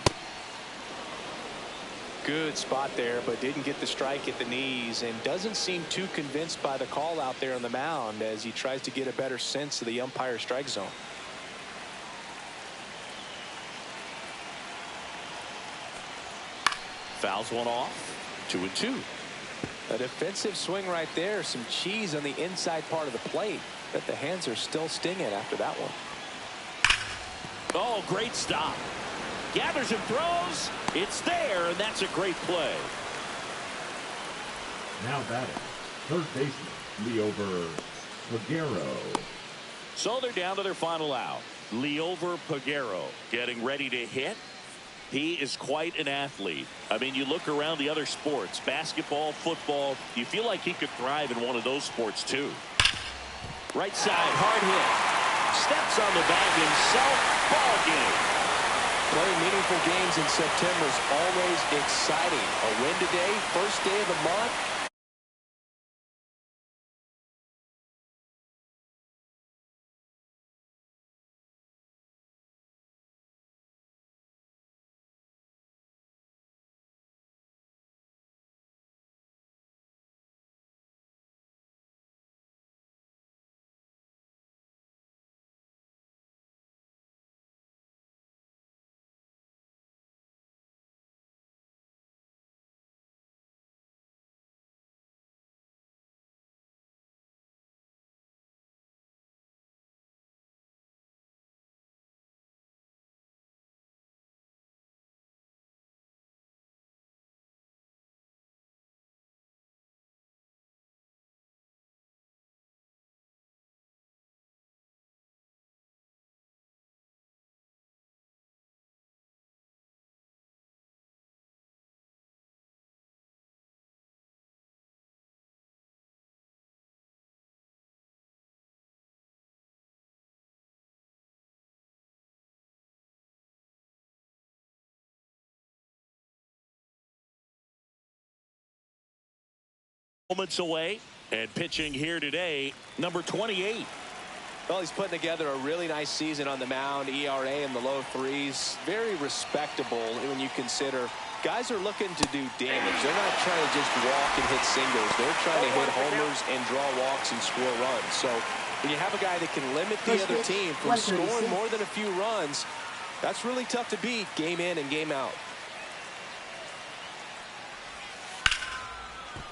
Good spot there, but didn't get the strike at the knees, and doesn't seem too convinced by the call out there on the mound as he tries to get a better sense of the umpire strike zone. Fouls one off. 2-2. A defensive swing right there. Some cheese on the inside part of the plate, but the hands are still stinging after that one. Oh, great stop. Gathers and throws. It's there, and that's a great play. Now batting, third baseman, Pagero. So they're down to their final out. Pagero getting ready to hit. He is quite an athlete. I mean, you look around the other sports, basketball, football, you feel like he could thrive in one of those sports too. Right side, hard hit. Steps on the bag himself. Ball game. Playing meaningful games in September is always exciting. A win today, first day of the month. Moments away, and pitching here today, number 28. Well, he's putting together a really nice season on the mound. ERA in the low threes. Very respectable when you consider guys are looking to do damage. They're not trying to just walk and hit singles. They're trying to hit homers and draw walks and score runs. So when you have a guy that can limit the other team from scoring more than a few runs, that's really tough to beat game in and game out.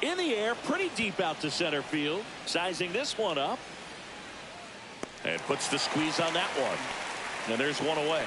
In the air, pretty deep out to center field. Sizing this one up. And puts the squeeze on that one. And there's one away.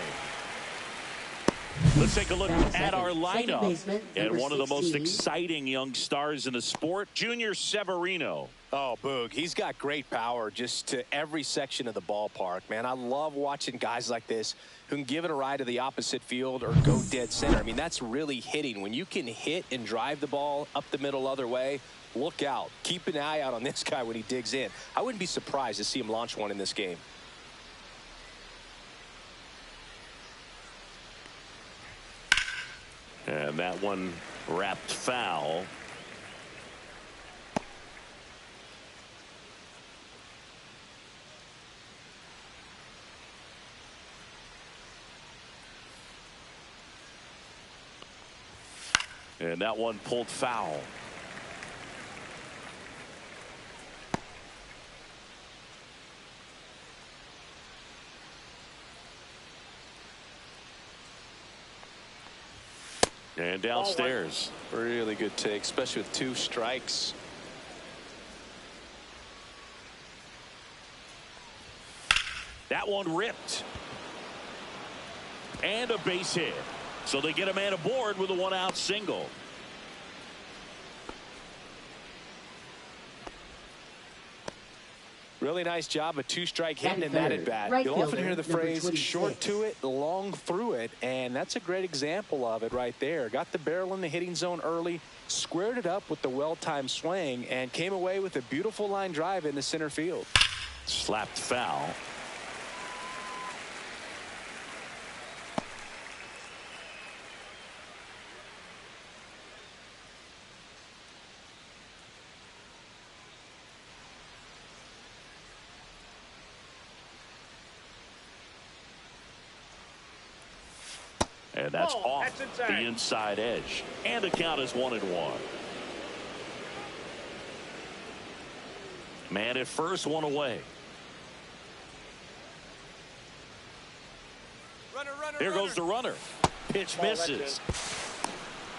Let's take a look at our lineup. And one of the most exciting young stars in the sport, Junior Severino. Oh, Boog, he's got great power just to every section of the ballpark, man. I love watching guys like this who can give it a ride to the opposite field or go dead center. I mean, that's really hitting. When you can hit and drive the ball up the middle other way, look out. Keep an eye out on this guy when he digs in. I wouldn't be surprised to see him launch one in this game. And that one wrapped foul. And that one pulled foul. And downstairs. Really good take, especially with 2 strikes. That one ripped. And a base hit. So they get a man aboard with a 1-out single. Really nice job, a 2-strike hitting in that at bat. You'll often hear the phrase short to it, long through it, and that's a great example of it right there. Got the barrel in the hitting zone early, squared it up with the well-timed swing, and came away with a beautiful line drive into center field. Slapped foul. And And that's off the inside edge. And the count is 1-1. Man at first, one away. Here goes the runner. Pitch misses.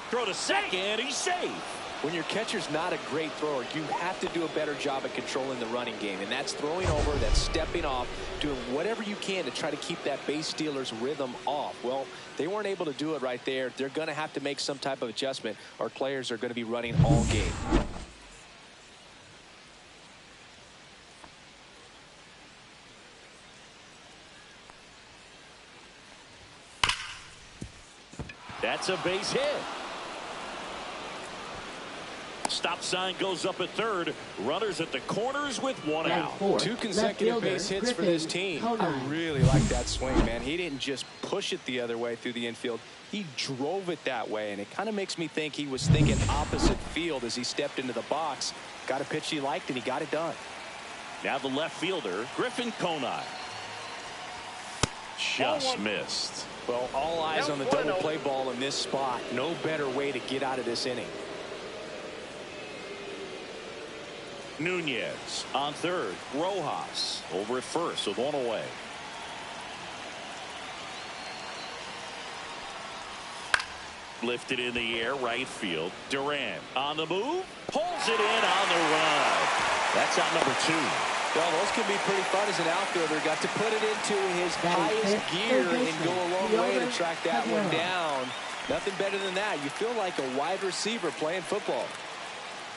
Throw to second. He's safe. When your catcher's not a great thrower, you have to do a better job at controlling the running game. And that's throwing over, that's stepping off, doing whatever you can to try to keep that base stealer's rhythm off. Well, they weren't able to do it right there. They're going to have to make some type of adjustment, or players are going to be running all game. That's a base hit. Stop sign goes up at third. Runners at the corners with one out. 2 consecutive base hits for this team. I really like that swing, man. He didn't just push it the other way through the infield. He drove it that way, and it kind of makes me think he was thinking opposite field as he stepped into the box. Got a pitch he liked, and he got it done. Now the left fielder, Griffin Conine. Just missed. Well, all eyes on the double play ball in this spot. No better way to get out of this inning. Nunez on third. Rojas over at first with one away. Lifted in the air, right field. Duran on the move. Pulls it in on the run. That's out number 2. Well, those can be pretty fun as an outfielder. Got to put it into his highest gear and go a long way to track that one down. Nothing better than that. You feel like a wide receiver playing football.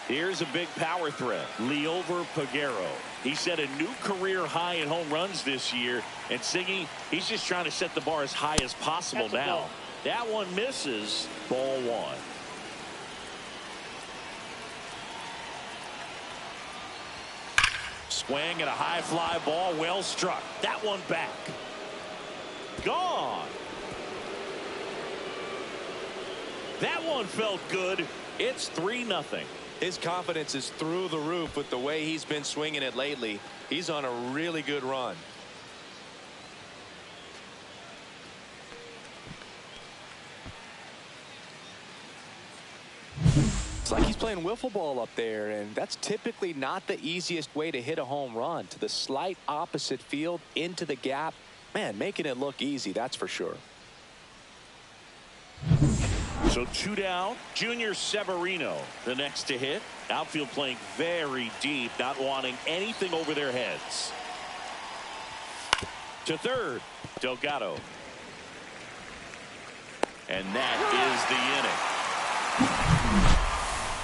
Here's a big power threat. Liover Peguero. He set a new career high in home runs this year. And Siggy, he's just trying to set the bar as high as possible now. That one misses. Ball 1. Swing and a high fly ball, well struck. That one back. Gone. That one felt good. It's 3-0. His confidence is through the roof with the way he's been swinging it lately. He's on a really good run. It's like he's playing wiffle ball up there, and that's typically not the easiest way to hit a home run. To the slight opposite field, into the gap. Man, making it look easy, that's for sure. So 2 down. Junior Severino, the next to hit. Outfield playing very deep, not wanting anything over their heads. To third, Delgado. And that is the inning.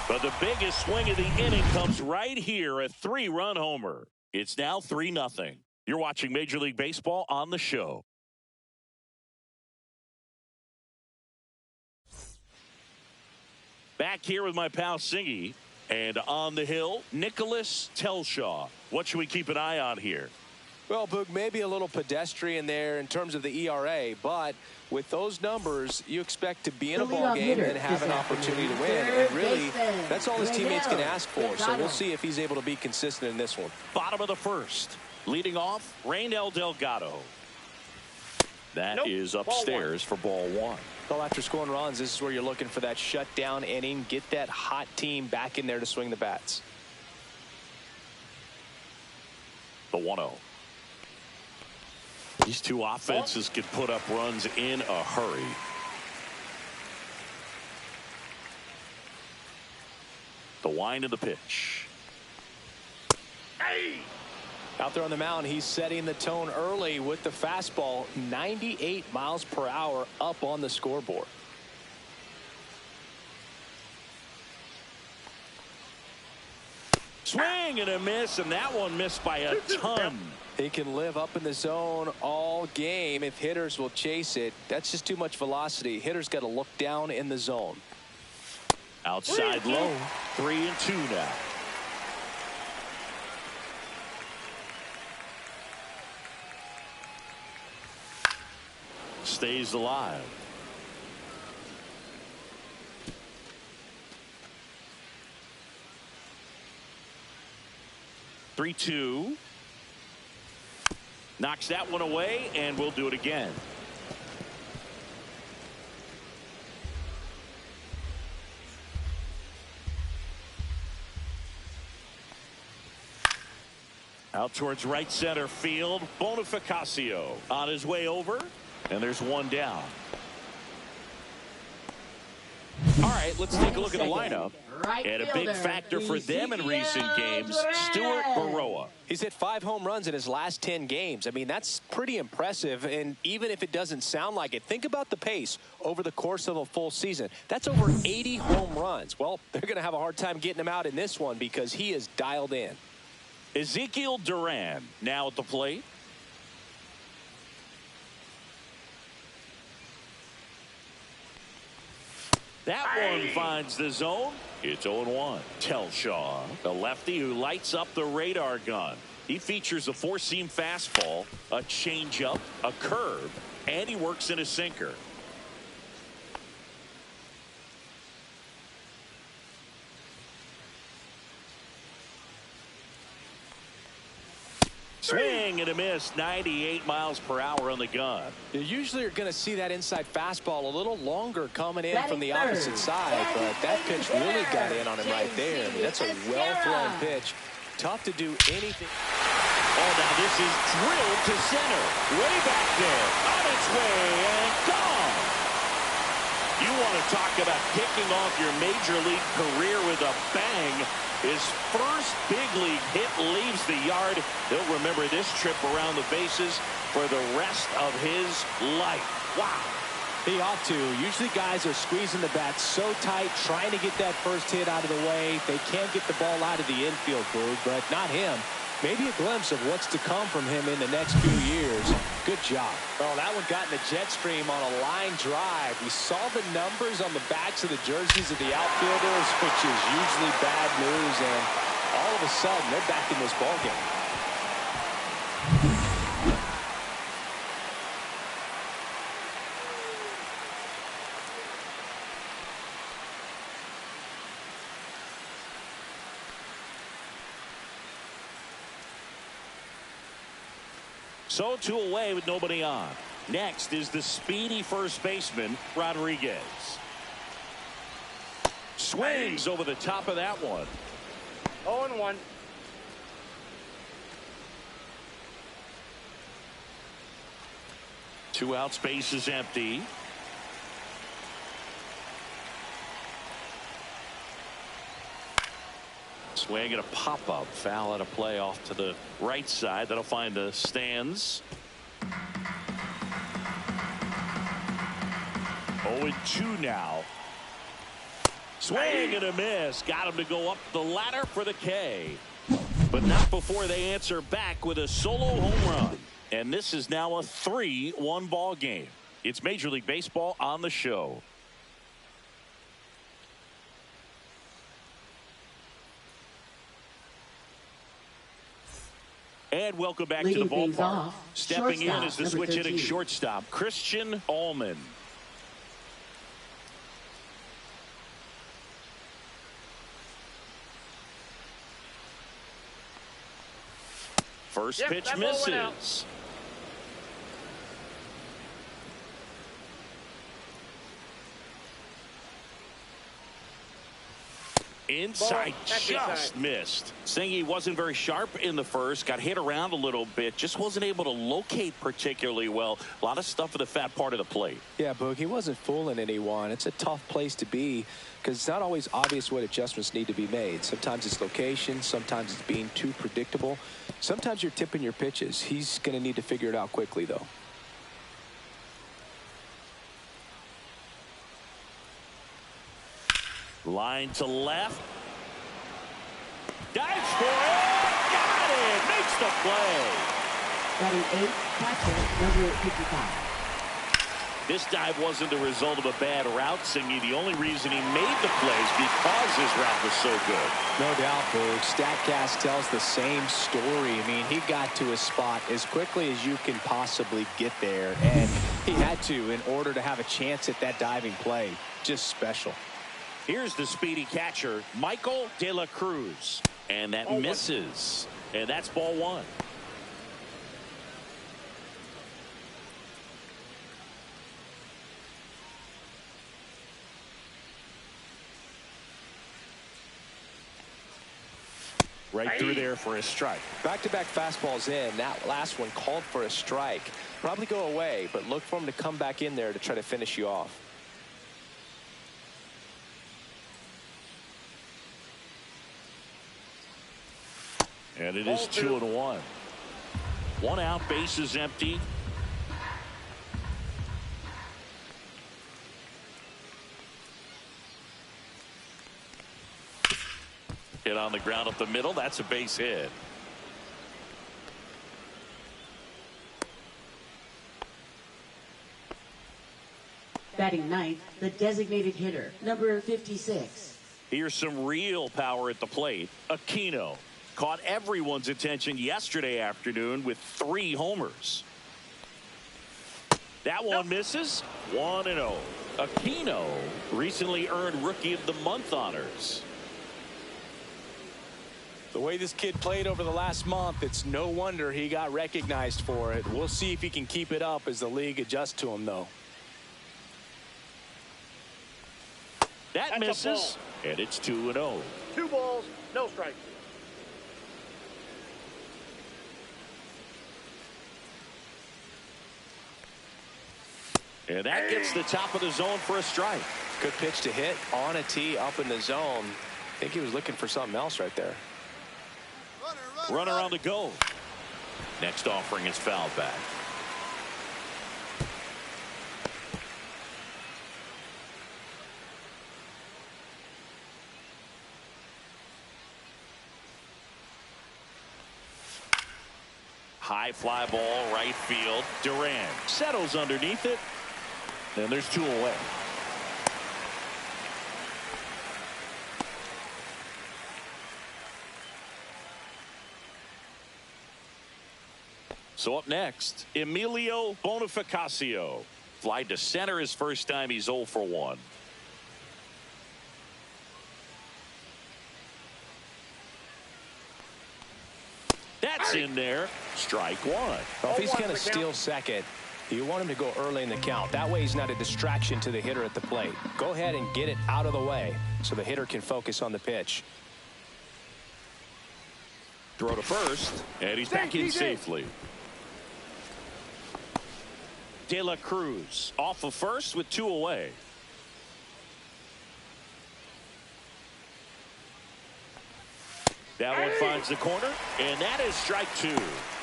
But the biggest swing of the inning comes right here, a 3-run homer. It's now 3-0. You're watching Major League Baseball on the show. Back here with my pal Singy, and on the hill, Nicholas Telshaw. What should we keep an eye on here? Well, Boog, maybe a little pedestrian there in terms of the ERA, but with those numbers, you expect to be in a ball game and have an opportunity to win. And really, that's all his teammates can ask for. So we'll see if he's able to be consistent in this one. Bottom of the first. Leading off, Raynel Delgado. That is upstairs for ball 1. Well, after scoring runs, this is where you're looking for that shutdown inning. Get that hot team back in there to swing the bats. The 1-0. These two offenses could put up runs in a hurry. The wind of the pitch. Hey! Out there on the mound, he's setting the tone early with the fastball. 98 miles per hour up on the scoreboard. Swing and a miss, and that one missed by a ton. He can live up in the zone all game if hitters will chase it. That's just too much velocity. Hitters got to look down in the zone. Outside low. 3-2 now. Stays alive. Three, 2. Knocks that one away, and we'll do it again. Out towards right center field. Bonifacio on his way over. And there's one down. All right, let's take a look at the lineup. And a big factor for them in recent games, Stuart Baroa. He's hit 5 home runs in his last 10 games. I mean, that's pretty impressive. And even if it doesn't sound like it, think about the pace over the course of a full season. That's over 80 home runs. Well, they're going to have a hard time getting him out in this one because he is dialed in. Ezekiel Duran now at the plate. That one finds the zone. It's 0-1. Telshaw, the lefty who lights up the radar gun. He features a 4-seam fastball, a changeup, a curve, and he works in a sinker. Swing and a miss, 98 miles per hour on the gun. You usually are going to see that inside fastball a little longer coming in from the opposite side, but that pitch really got in on him right there. I mean, that's a well-thrown pitch. Tough to do anything. Oh, now this is drilled to center. Way back there. On its way and gone. You want to talk about kicking off your major league career with a bang. His first big league hit leaves the yard. He'll remember this trip around the bases for the rest of his life. Wow. He ought to. Usually guys are squeezing the bat so tight, trying to get that first hit out of the way. They can't get the ball out of the infield, Boog, but not him. Maybe a glimpse of what's to come from him in the next few years. Good job. Oh, that one got in the jet stream on a line drive. We saw the numbers on the backs of the jerseys of the outfielders, which is usually bad news, and all of a sudden they're back in this ballgame. So 2 away with nobody on. Next is the speedy first baseman, Rodriguez. Swings over the top of that one. 0-1. Two outs, base is empty. Swing and a pop-up. Foul out of play off to the right side. That'll find the stands. 0-2 now. Swing and a miss. Got him to go up the ladder for the K. But not before they answer back with a solo home run. And this is now a 3-1 ball game. It's Major League Baseball on the show. And welcome back to the ballpark. Stepping in is the switch hitting shortstop, Christian Allman. First pitch misses. Inside, just missed. Singy wasn't very sharp in the first, got hit around a little bit, just wasn't able to locate particularly well. A lot of stuff at the fat part of the plate. Yeah, Boog, he wasn't fooling anyone. It's a tough place to be because it's not always obvious what adjustments need to be made. Sometimes it's location, sometimes it's being too predictable. Sometimes you're tipping your pitches. He's going to need to figure it out quickly, though. Line to left. Dives for it. Got it. Makes the play. Batting 8, catcher, number 55. This dive wasn't the result of a bad route, Singy. The only reason he made the play is because his route was so good. No doubt, Boog. StatCast tells the same story. I mean, he got to his spot as quickly as you can possibly get there, and he had to in order to have a chance at that diving play. Just special. Here's the speedy catcher, Michael De La Cruz. And that misses. And that's ball 1. Right through there for a strike. Back-to-back fastballs in. That last one called for a strike. Probably go away, but look for him to come back in there to try to finish you off. And it is 2-1. One out, base is empty. Hit on the ground up the middle. That's a base hit. Batting ninth, the designated hitter, number 56. Here's some real power at the plate. Aquino caught everyone's attention yesterday afternoon with 3 homers. That one misses. 1-0. Aquino recently earned Rookie of the Month honors. The way this kid played over the last month, it's no wonder he got recognized for it. We'll see if he can keep it up as the league adjusts to him, though. That misses, and it's 2-0. 2 balls, no strikes. And that gets the top of the zone for a strike. Good pitch to hit on a tee up in the zone. I think he was looking for something else right there. Runner on the go. Next offering is fouled back. High fly ball, right field. Duran settles underneath it. And there's 2 away. So up next, Emilio Bonifacio. Fly to center his first time. He's 0 for 1. That's in there. Strike 1. Well, if he's going to steal second, you want him to go early in the count. That way he's not a distraction to the hitter at the plate. Go ahead and get it out of the way so the hitter can focus on the pitch. Throw to first, and he's back in safely. De La Cruz off of first with 2 away. That one finds the corner, and that is strike 2.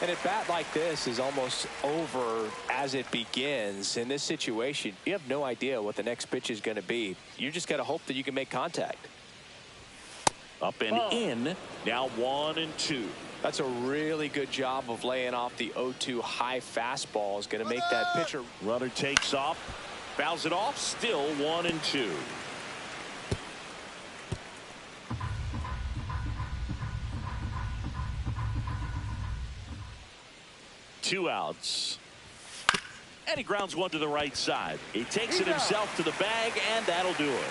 And a bat like this is almost over as it begins. In this situation, you have no idea what the next pitch is going to be. You just got to hope that you can make contact. Up and in. Now 1-2. That's a really good job of laying off the 0-2 high fastball. Is going to make that pitcher. Runner takes off, fouls it off, still 1-2. Two outs. And he grounds one to the right side. He takes it himself to the bag, and that'll do it.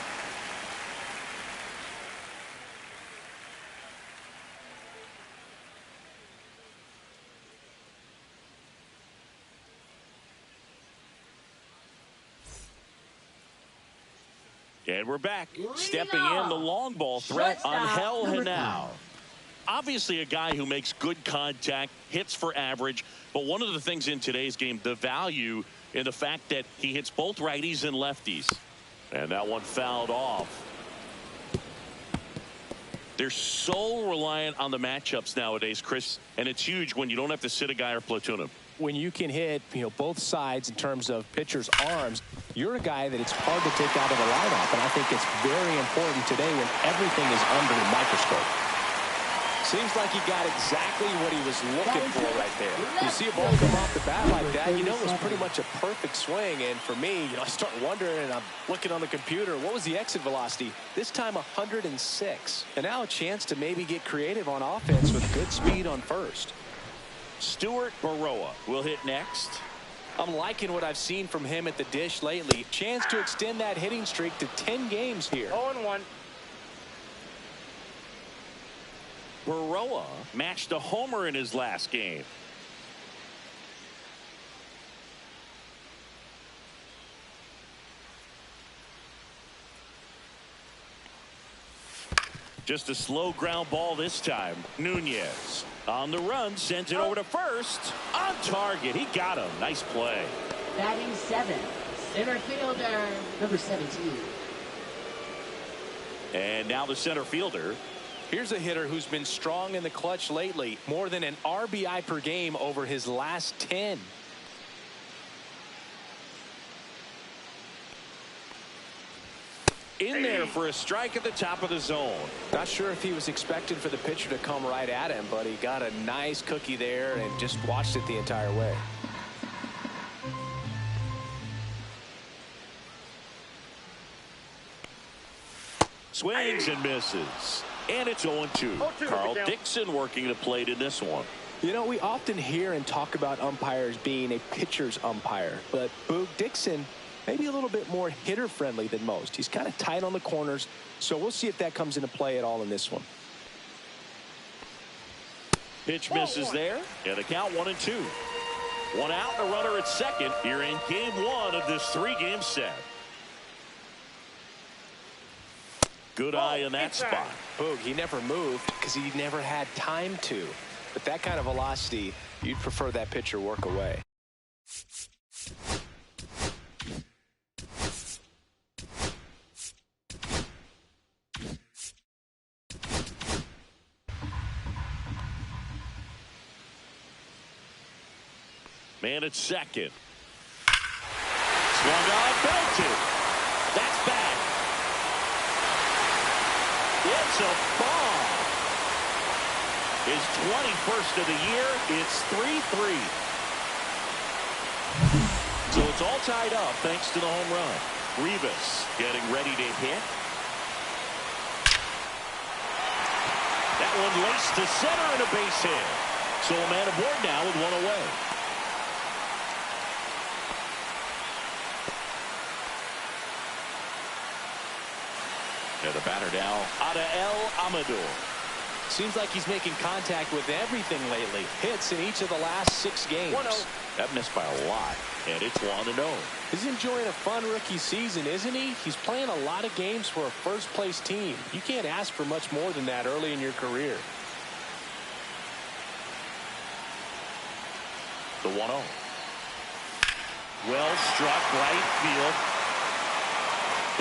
And we're back. Stepping in the long ball threat on Hell Hanau. Obviously a guy who makes good contact, hits for average, but one of the things in today's game, the value in the fact that he hits both righties and lefties. And that one fouled off. They're so reliant on the matchups nowadays, Chris, and it's huge when you don't have to sit a guy or platoon him. When you can hit, both sides in terms of pitchers' arms, you're a guy that it's hard to take out of the lineup, and I think it's very important today when everything is under the microscope. Seems like he got exactly what he was looking for right there. You see a ball come off the bat like that, it was pretty much a perfect swing. And for me, I start wondering, and I'm looking on the computer, what was the exit velocity? This time 106. And now a chance to maybe get creative on offense with good speed on first. Stuart Baroa will hit next. I'm liking what I've seen from him at the dish lately. Chance to extend that hitting streak to 10 games here. 0-1. Baroa matched a homer in his last game. Just a slow ground ball this time. Nunez on the run, sends it over to first. On target. He got him. Nice play. Batting 7, center fielder, number 17. And now the center fielder. Here's a hitter who's been strong in the clutch lately. More than an RBI per game over his last 10. In there for a strike at the top of the zone. Not sure if he was expecting for the pitcher to come right at him, but he got a nice cookie there and just watched it the entire way. Swings and misses. And it's 0-2. Carl Dixon working the plate in this one. You know, we often hear and talk about umpires being a pitcher's umpire, but Boog Dixon maybe a little bit more hitter friendly than most. He's kind of tight on the corners, so we'll see if that comes into play at all in this one. Pitch misses there, and the count 1-2. One out, a runner at second here in game 1 of this 3-game set. Good eye in that spot. Boog, he never moved because he never had time to. But that kind of velocity, you'd prefer that pitcher work away. Man at second. Swung on, belted. That's back. It's a bomb. His 21st of the year. It's 3-3. So it's all tied up thanks to the home run. Rivas getting ready to hit. That one laced to center and a base hit. So a man aboard now with one away. And the batter now, Adael Amador. Seems like he's making contact with everything lately. Hits in each of the last 6 games. 1-0. That missed by a lot, and it's 1-0. He's enjoying a fun rookie season, isn't he? He's playing a lot of games for a first-place team. You can't ask for much more than that early in your career. The 1-0. Well struck right field.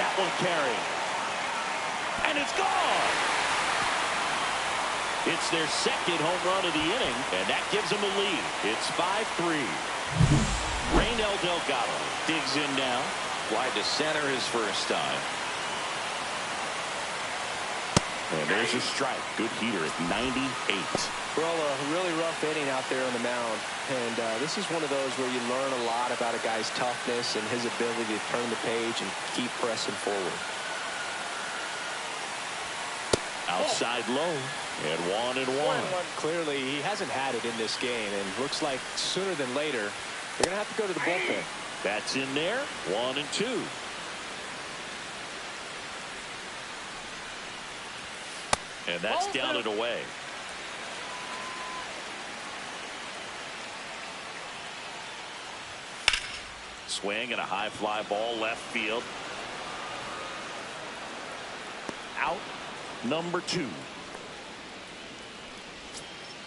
That one carried. And it's gone. It's their second home run of the inning, and that gives them a lead. It's 5-3. Raynel Delgado digs in now. Wide to center his first time. And there's a strike. Good heater at 98. Well, a really rough inning out there on the mound. And this is one of those where you learn a lot about a guy's toughness and his ability to turn the page and keep pressing forward. Outside low, and 1-1. Clearly, he hasn't had it in this game, and looks like sooner than later, they're going to have to go to the bullpen. That's in there, 1-2. And that's down and away. Swing and a high fly ball left field. Out. Number 2.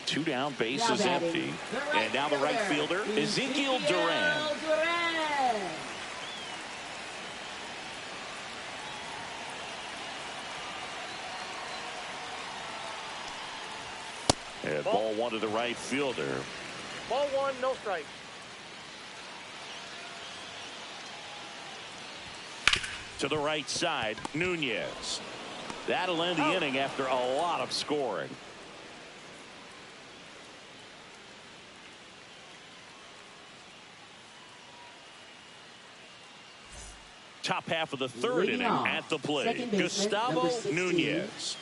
2 down, base is empty. And now the right fielder, Ezekiel Duran. And ball 1 to the right fielder. Ball 1, no strike. To the right side, Nunez. That'll end the inning after a lot of scoring. Top half of the 3rd inning at the plate. Gustavo Nunez.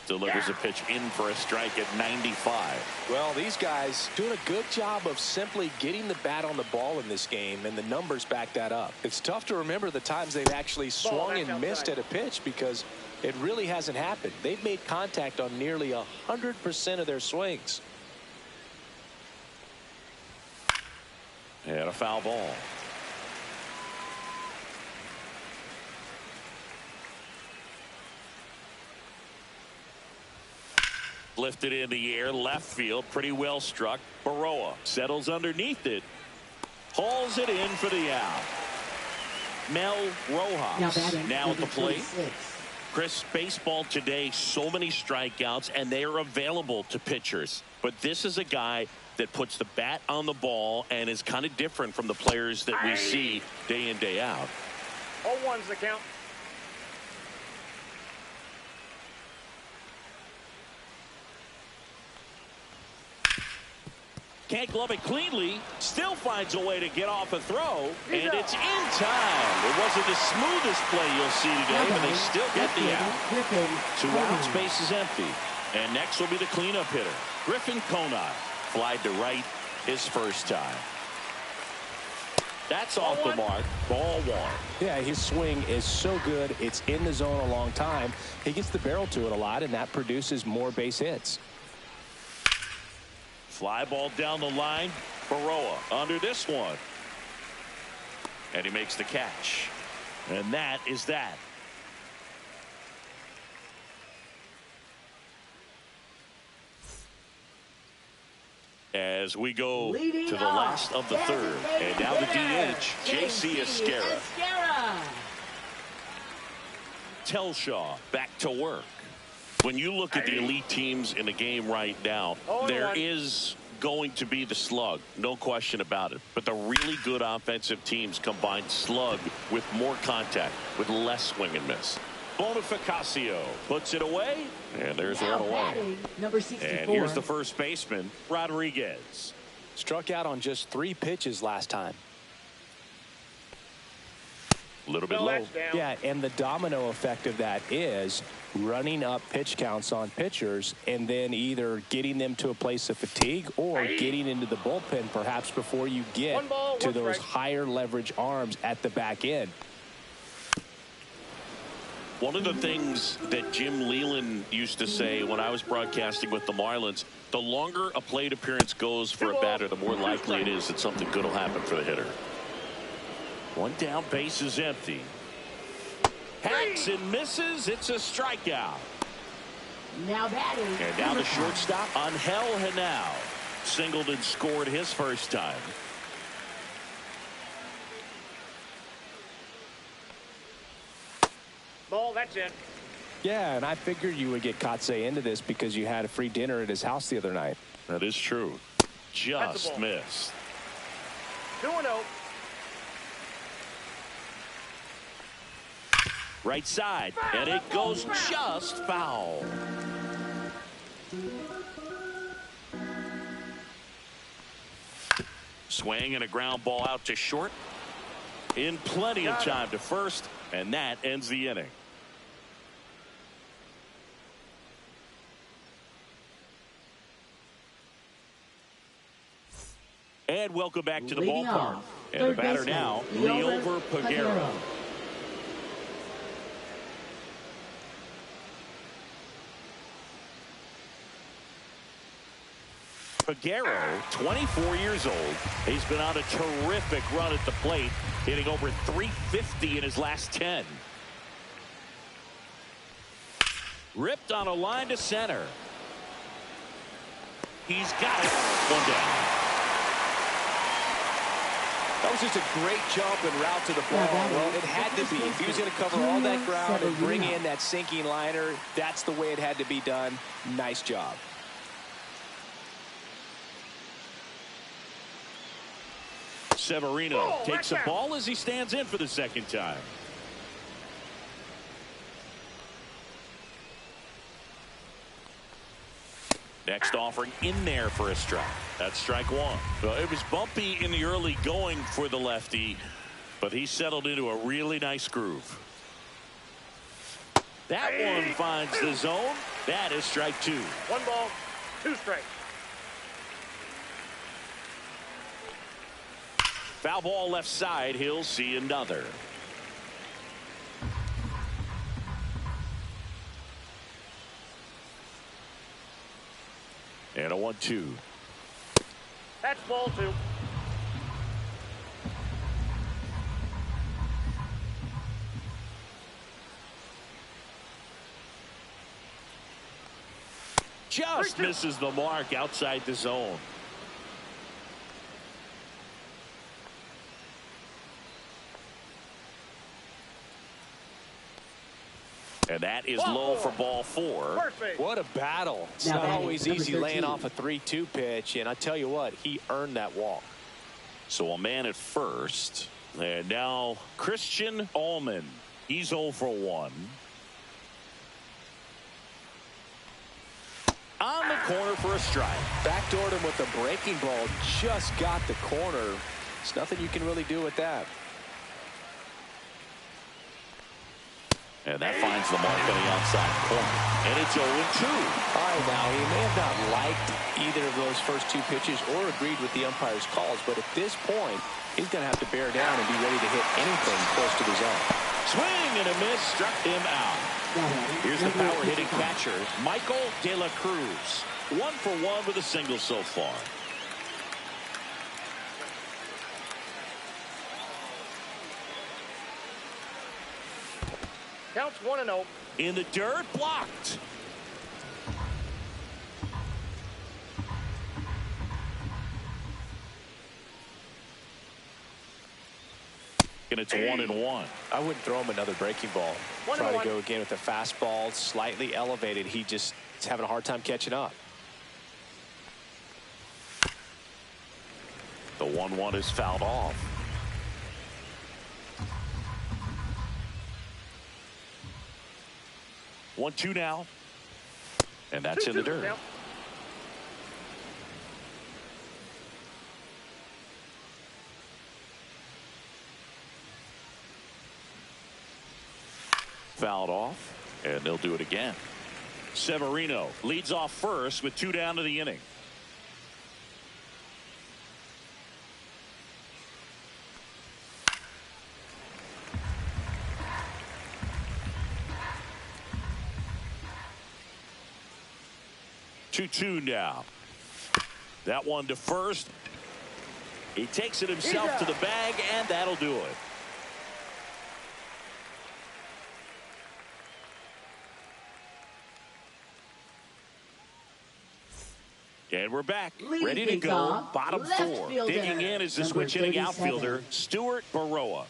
Delivers a pitch in for a strike at 95. Well, these guys doing a good job of simply getting the bat on the ball in this game, and the numbers back that up. It's tough to remember the times they've actually swung and missed at a pitch because it really hasn't happened. They've made contact on nearly 100% of their swings. And a foul ball. Lifted in the air, left field, pretty well struck. Baroa settles underneath it, hauls it in for the out. Mel Rojas now at the plate. Chris, baseball today, so many strikeouts, and they are available to pitchers. But this is a guy that puts the bat on the ball and is kind of different from the players that we see day in, day out. 0-1's the count. Can't glove it cleanly. Still finds a way to get off a throw. And it's in time. It wasn't the smoothest play you'll see today, but they still get the out. 2 outs, base is empty. And next will be the cleanup hitter, Griffin Conine. Flied to right his first time. That's off the mark. Ball 1. Yeah, his swing is so good. It's in the zone a long time. He gets the barrel to it a lot, and that produces more base hits. Fly ball down the line. Baroa under this one. And he makes the catch. And that is that. As we go to the last of the third. And now the DH, J.C. Esquera. Telshaw back to work. When you look at the elite teams in the game right now, there is going to be the slug, no question about it. But the really good offensive teams combine slug with more contact, with less swing and miss. Bonifacio puts it away, and there's one away. Number 64. And here's the first baseman, Rodriguez. Struck out on just 3 pitches last time. A little bit low. Yeah, and the domino effect of that is running up pitch counts on pitchers and then either getting them to a place of fatigue or getting into the bullpen perhaps before you get to those higher leverage arms at the back end. One of the things that Jim Leland used to say when I was broadcasting with the Marlins, the longer a plate appearance goes for a batter, the more likely it is that something good will happen for the hitter. 1 down, base is empty. Hacks and misses. It's a strikeout. Now batting. And now the shortstop, Angel Henao. Singled and scored his first time. Ball, that's it. Yeah, and I figured you would get Kotsay into this because you had a free dinner at his house the other night. That is true. Just missed. 2-0. Right side, and it goes just foul. Swing and a ground ball out to short. In plenty of time to first, and that ends the inning. And welcome back to the ballpark. And the batter now, Liover Peguero. Peguero, 24 years old. He's been on a terrific run at the plate, hitting over .350 in his last 10. Ripped on a line to center. He's got it. 1 down. That was just a great jump and route to the ball. Well, it had to be. If he was going to cover all that ground and bring in that sinking liner, that's the way it had to be done. Nice job. Severino takes a ball as he stands in for the second time. Next offering in there for a strike. That's strike 1. So it was bumpy in the early going for the lefty, but he settled into a really nice groove. That one finds the zone. That is strike 2. 1 ball, 2 strikes. Foul ball left side. He'll see another. And a 1-2. That's ball 2. just misses the mark outside the zone. And that is low for ball 4. What a battle. It's not always easy laying off a 3-2 pitch, and I tell you what, he earned that walk. So a man at first. And now Christian Allman. He's 0 for 1. On the corner for a strike. Backdoored him with a breaking ball. Just got the corner. There's nothing you can really do with that. And that finds the mark on the outside corner. And it's 0-2. All right, now, he may have not liked either of those first 2 pitches or agreed with the umpire's calls, but at this point, he's going to have to bear down and be ready to hit anything close to the zone. Swing and a miss, struck him out. Here's the power-hitting catcher, Michael De La Cruz. 1 for 1 with a single so far. Counts 1-0. In the dirt, blocked. And it's 1-1. I wouldn't throw him another breaking ball. Try to go again with the fastball, slightly elevated. He just is having a hard time catching up. The 1-1 is fouled off. 1-2 now. And that's in the dirt. Fouled off, and they'll do it again. Severino leads off first with 2 down to the inning. Two now. That one to first. He takes it himself to the bag, and that'll do it. And we're back, ready to go. Bottom 4. Digging in is the switch hitting outfielder, Stuart Baroa.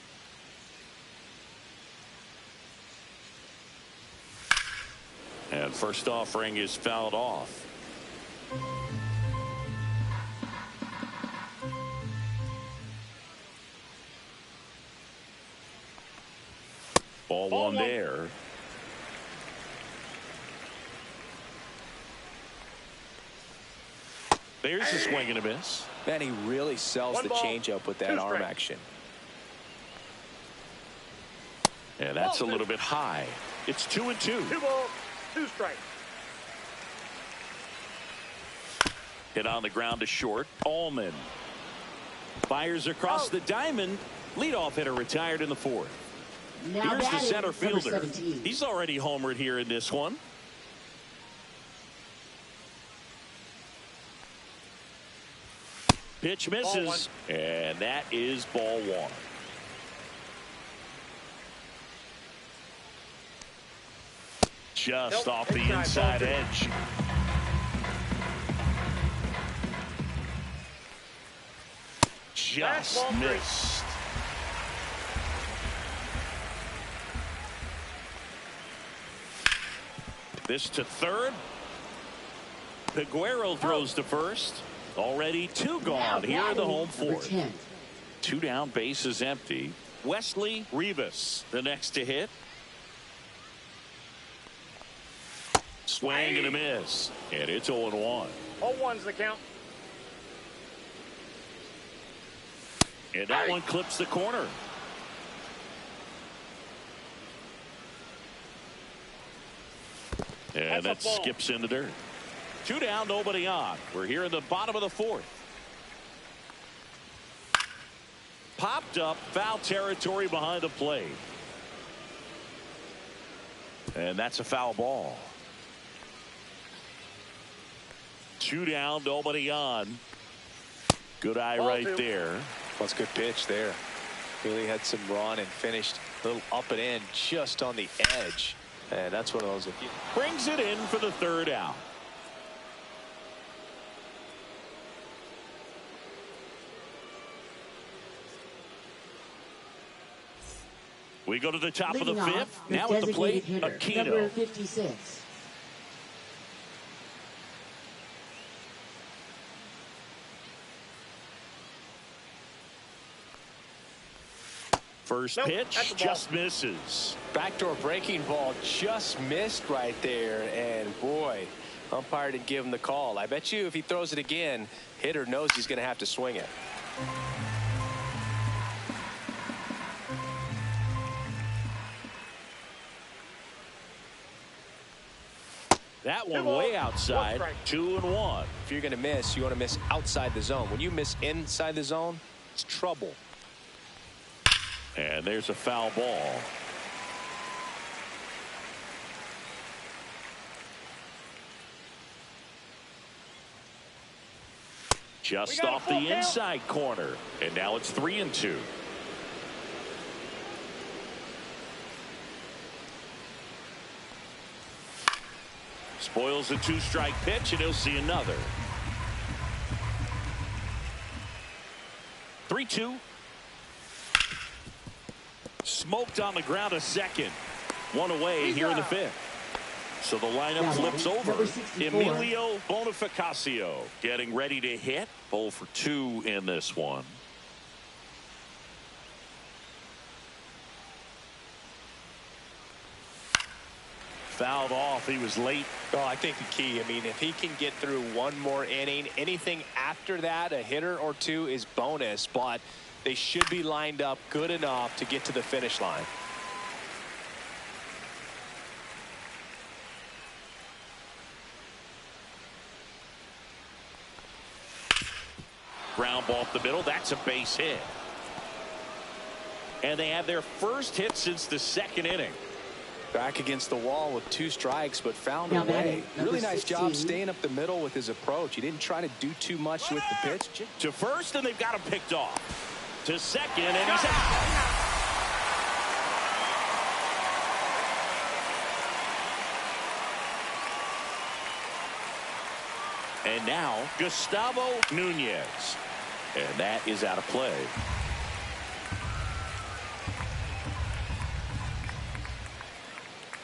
And first offering is fouled off. Ball 1 there. There's a swing and a miss. Man, he really sells the changeup with that arm action. And that's a little bit high. It's 2-2. 2 balls, 2 strikes. Hit on the ground to short. Allman fires across the diamond. Leadoff hitter retired in the 4th. Here's the center fielder. He's already homered here in this one. Pitch misses, and that is ball 1. Just off the inside edge. Just missed. This to third. Peguero throws to first. Already 2 gone here in the home 4th. 2 down, base is empty. Wesley Rivas, the next to hit. Swing and a miss. And it's 0-1. 0-1's the count. And that one clips the corner. And that skips in the dirt. 2 down, nobody on. We're here in the bottom of the 4th. Popped up, foul territory behind the plate. And that's a foul ball. 2 down, nobody on. Good eye right there. That's a good pitch there. Really had some run and finished a little up and in just on the edge. And that's one of those. Brings it in for the 3rd out. We go to the top of the Leading fifth. off, Now at the plate, hitter, Aquino. number 56. First Nope, pitch that's the ball. just misses. Backdoor breaking ball just missed right there, and boy, umpire didn't give him the call. I bet you if he throws it again, hitter knows he's going to have to swing it. That one 2 balls, way 1 outside. strike. 2-1. If you're going to miss, you want to miss outside the zone. When you miss inside the zone, it's trouble. And there's a foul ball. Just We got a off full the count. inside corner. And now it's 3-2. Spoils the 2-strike pitch, and he'll see another. 3-2. Smoked on the ground a second. One away here in the fifth. So the lineup Now, flips over. number 64. Emilio Bonifacio getting ready to hit. 0 for 2 in this one. Fouled off. He was late. Oh, I think the key, I mean, if he can get through one more inning, anything after that, a hitter or two is bonus, but they should be lined up good enough to get to the finish line. Ground ball up the middle. That's a base hit. And they have their first hit since the second inning. Back against the wall with 2 strikes, but found Now a way. batting, number Really nice job 16. staying up the middle with his approach. He didn't try to do too much with the pitch. To first, and they've got him picked off. To second, and he's out. And now, Gustavo Nunez. And that is out of play.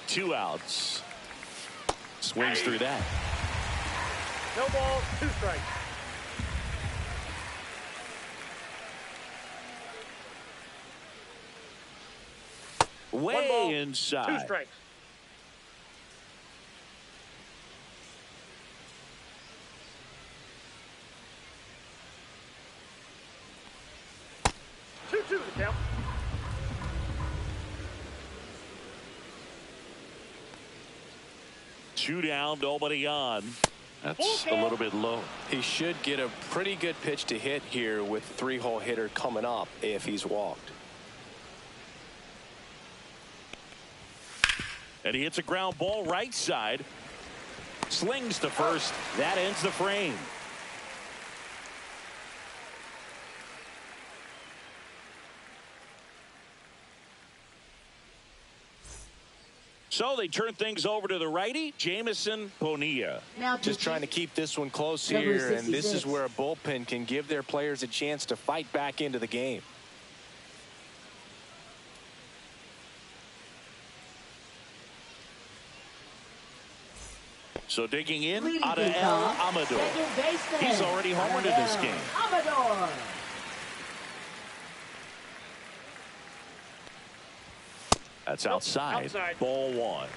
Two outs. Swings through that. No ball, 2 strikes. Way 1 ball, 2 inside. strikes. Two the count. Two down, nobody on. That's a little bit low. He should get a pretty good pitch to hit here with 3-hole hitter coming up if he's walked. And he hits a ground ball right side. Slings to first. That ends the frame. So they turn things over to the righty, Jamison Bonilla. Now Just trying to keep this one close Number here, and this 66. is where a bullpen can give their players a chance to fight back into the game. So digging in, leading Adael things off, Amador. second baseman, He's already homered in this Adael game. Amador. That's outside. outside. Ball 1.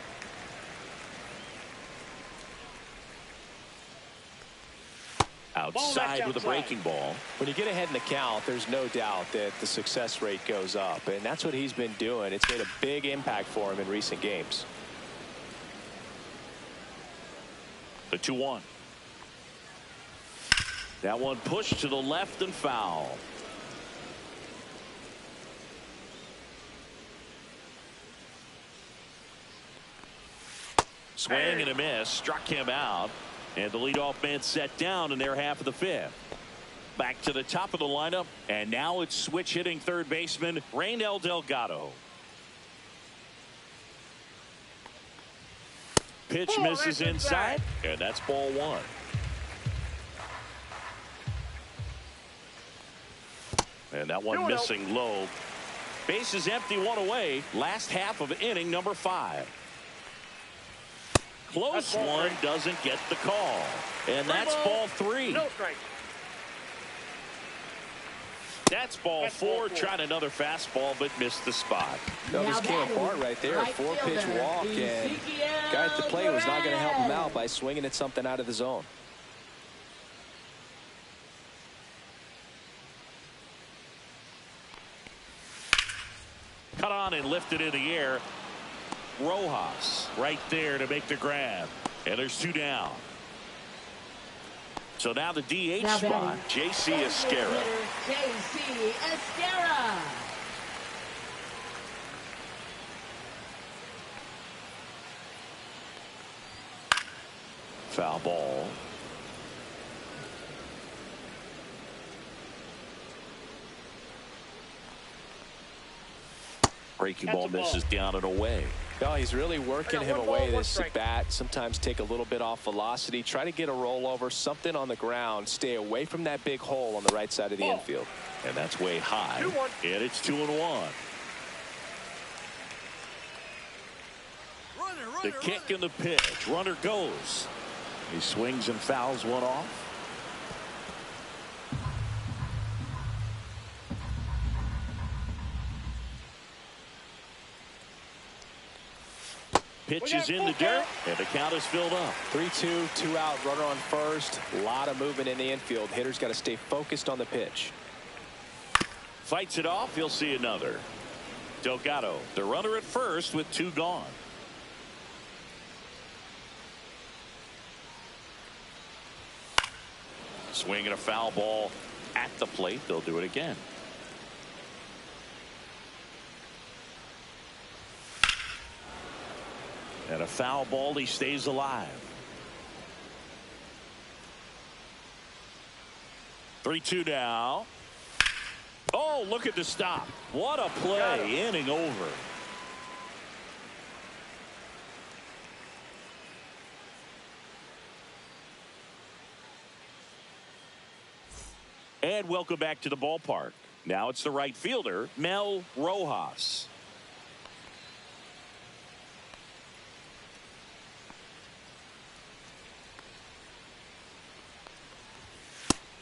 Outside with a outside. breaking ball. When you get ahead in the count, there's no doubt that the success rate goes up, and that's what he's been doing. It's made a big impact for him in recent games. The 2-1. That one pushed to the left and foul. Swing and a miss. Struck him out. And the leadoff man set down in their half of the fifth. Back to the top of the lineup. And now it's switch hitting third baseman Reynel Delgado. Pitch Oh, misses that's inside. inside. And that's ball 1. And that one 2-0. missing low. Base is empty, one away. Last half of inning number 5. Close one, doesn't get the call. And that's ball 3. No strikes. That's ball 4. Tried another fastball, but missed the spot. No, this came apart right there. 4-pitch walk, and guy at the plate was not going to help him out by swinging at something out of the zone. Cut on and lifted in the air. Rojas right there to make the grab. And there's 2 down. So now the DH spot, J.C. Esquera. J.C. Esquera. Foul ball. Breaking ball misses down and away. No, he's really working him away this at bat. Sometimes take a little bit off velocity. Try to get a rollover, something on the ground. Stay away from that big hole on the right side of the infield. And that's way high. 2-1. And it's 2-1. The kick and the pitch. Runner goes. He swings and fouls one off. Pitch is in the dirt, and the count is filled up. 3-2, 2 out, runner on first. A lot of movement in the infield. Hitter's got to stay focused on the pitch. Fights it off. He'll see another. Delgado, the runner at first with 2 gone. Swinging a foul ball at the plate. They'll do it again. And a foul ball. He stays alive. 3-2 now. Oh, look at the stop. What a play. Inning over. And welcome back to the ballpark. Now it's the right fielder, Mel Rojas.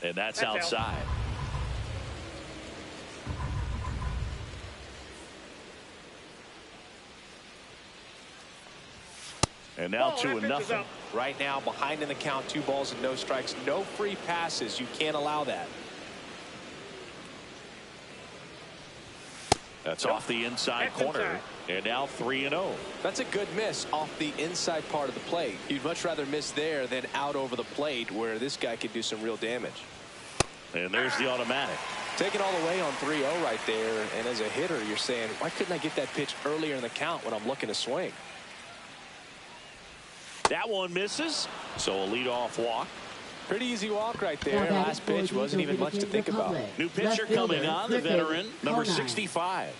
And that's outside. And now 2-0. Right now, behind in the count, 2 balls and no strikes. No free passes. You can't allow that. That's off the inside corner. And now 3-0. That's a good miss off the inside part of the plate. You'd much rather miss there than out over the plate, where this guy could do some real damage. And there's the automatic. Taking all the way on 3-0 right there. And as a hitter, you're saying, why couldn't I get that pitch earlier in the count when I'm looking to swing? That one misses. So a leadoff walk. Pretty easy walk right there. Last pitch wasn't even much to think about. New pitcher coming on, the veteran, number 65.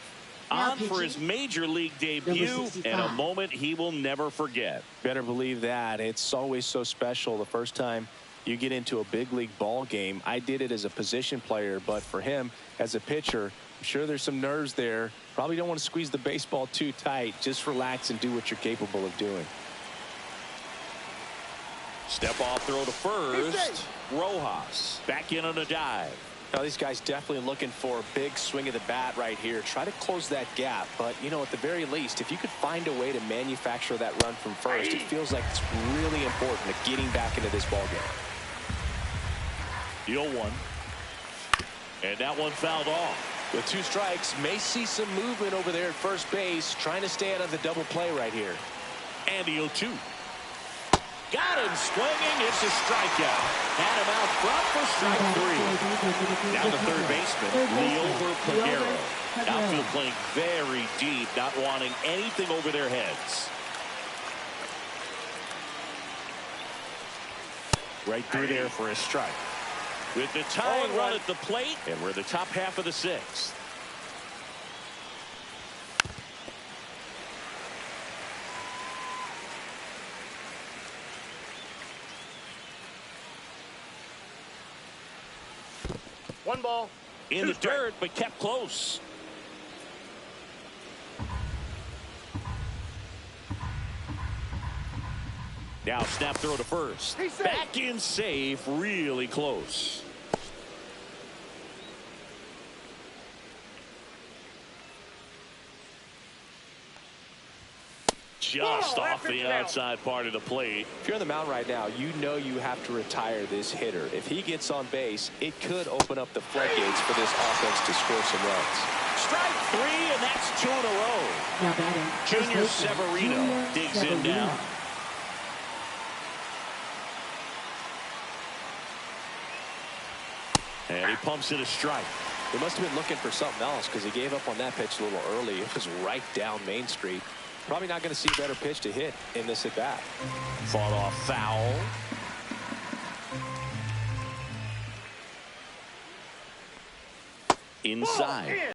On for his major league debut, and a moment he will never forget. Better believe that. It's always so special the first time you get into a big league ball game. I did it as a position player, but for him as a pitcher, I'm sure there's some nerves there. Probably don't want to squeeze the baseball too tight. Just relax and do what you're capable of doing. Step off throw to first. Rojas back in on a dive. Now these guys definitely looking for a big swing of the bat right here. Try to close that gap. But, you know, at the very least, if you could find a way to manufacture that run from first, it feels like it's really important to getting back into this ball game. The 0-1. And that one fouled off. With 2 strikes, may see some movement over there at first base, trying to stay out of the double play right here. And the 0-2. Got him swinging. It's a strikeout. Had him out front for strike 3. Now the third baseman, Leo Pagero. Outfield playing very deep, not wanting anything over their heads. Right through there for a strike. With the tying run at the plate, and we're the top half of the 6th. One ball. In the dirt, but kept close. Now snap throw to first. Back in safe, really close. Just off the outside part of the plate. If you're on the mound right now, you know you have to retire this hitter. If he gets on base, it could open up the floodgates for this offense to score some runs. Strike 3, and that's 2 in a row. Now batting. Junior Severino digs in now. And he pumps it a strike. He must have been looking for something else because he gave up on that pitch a little early. It was right down Main Street. Probably not going to see a better pitch to hit in this at bat. Fought off foul. Inside.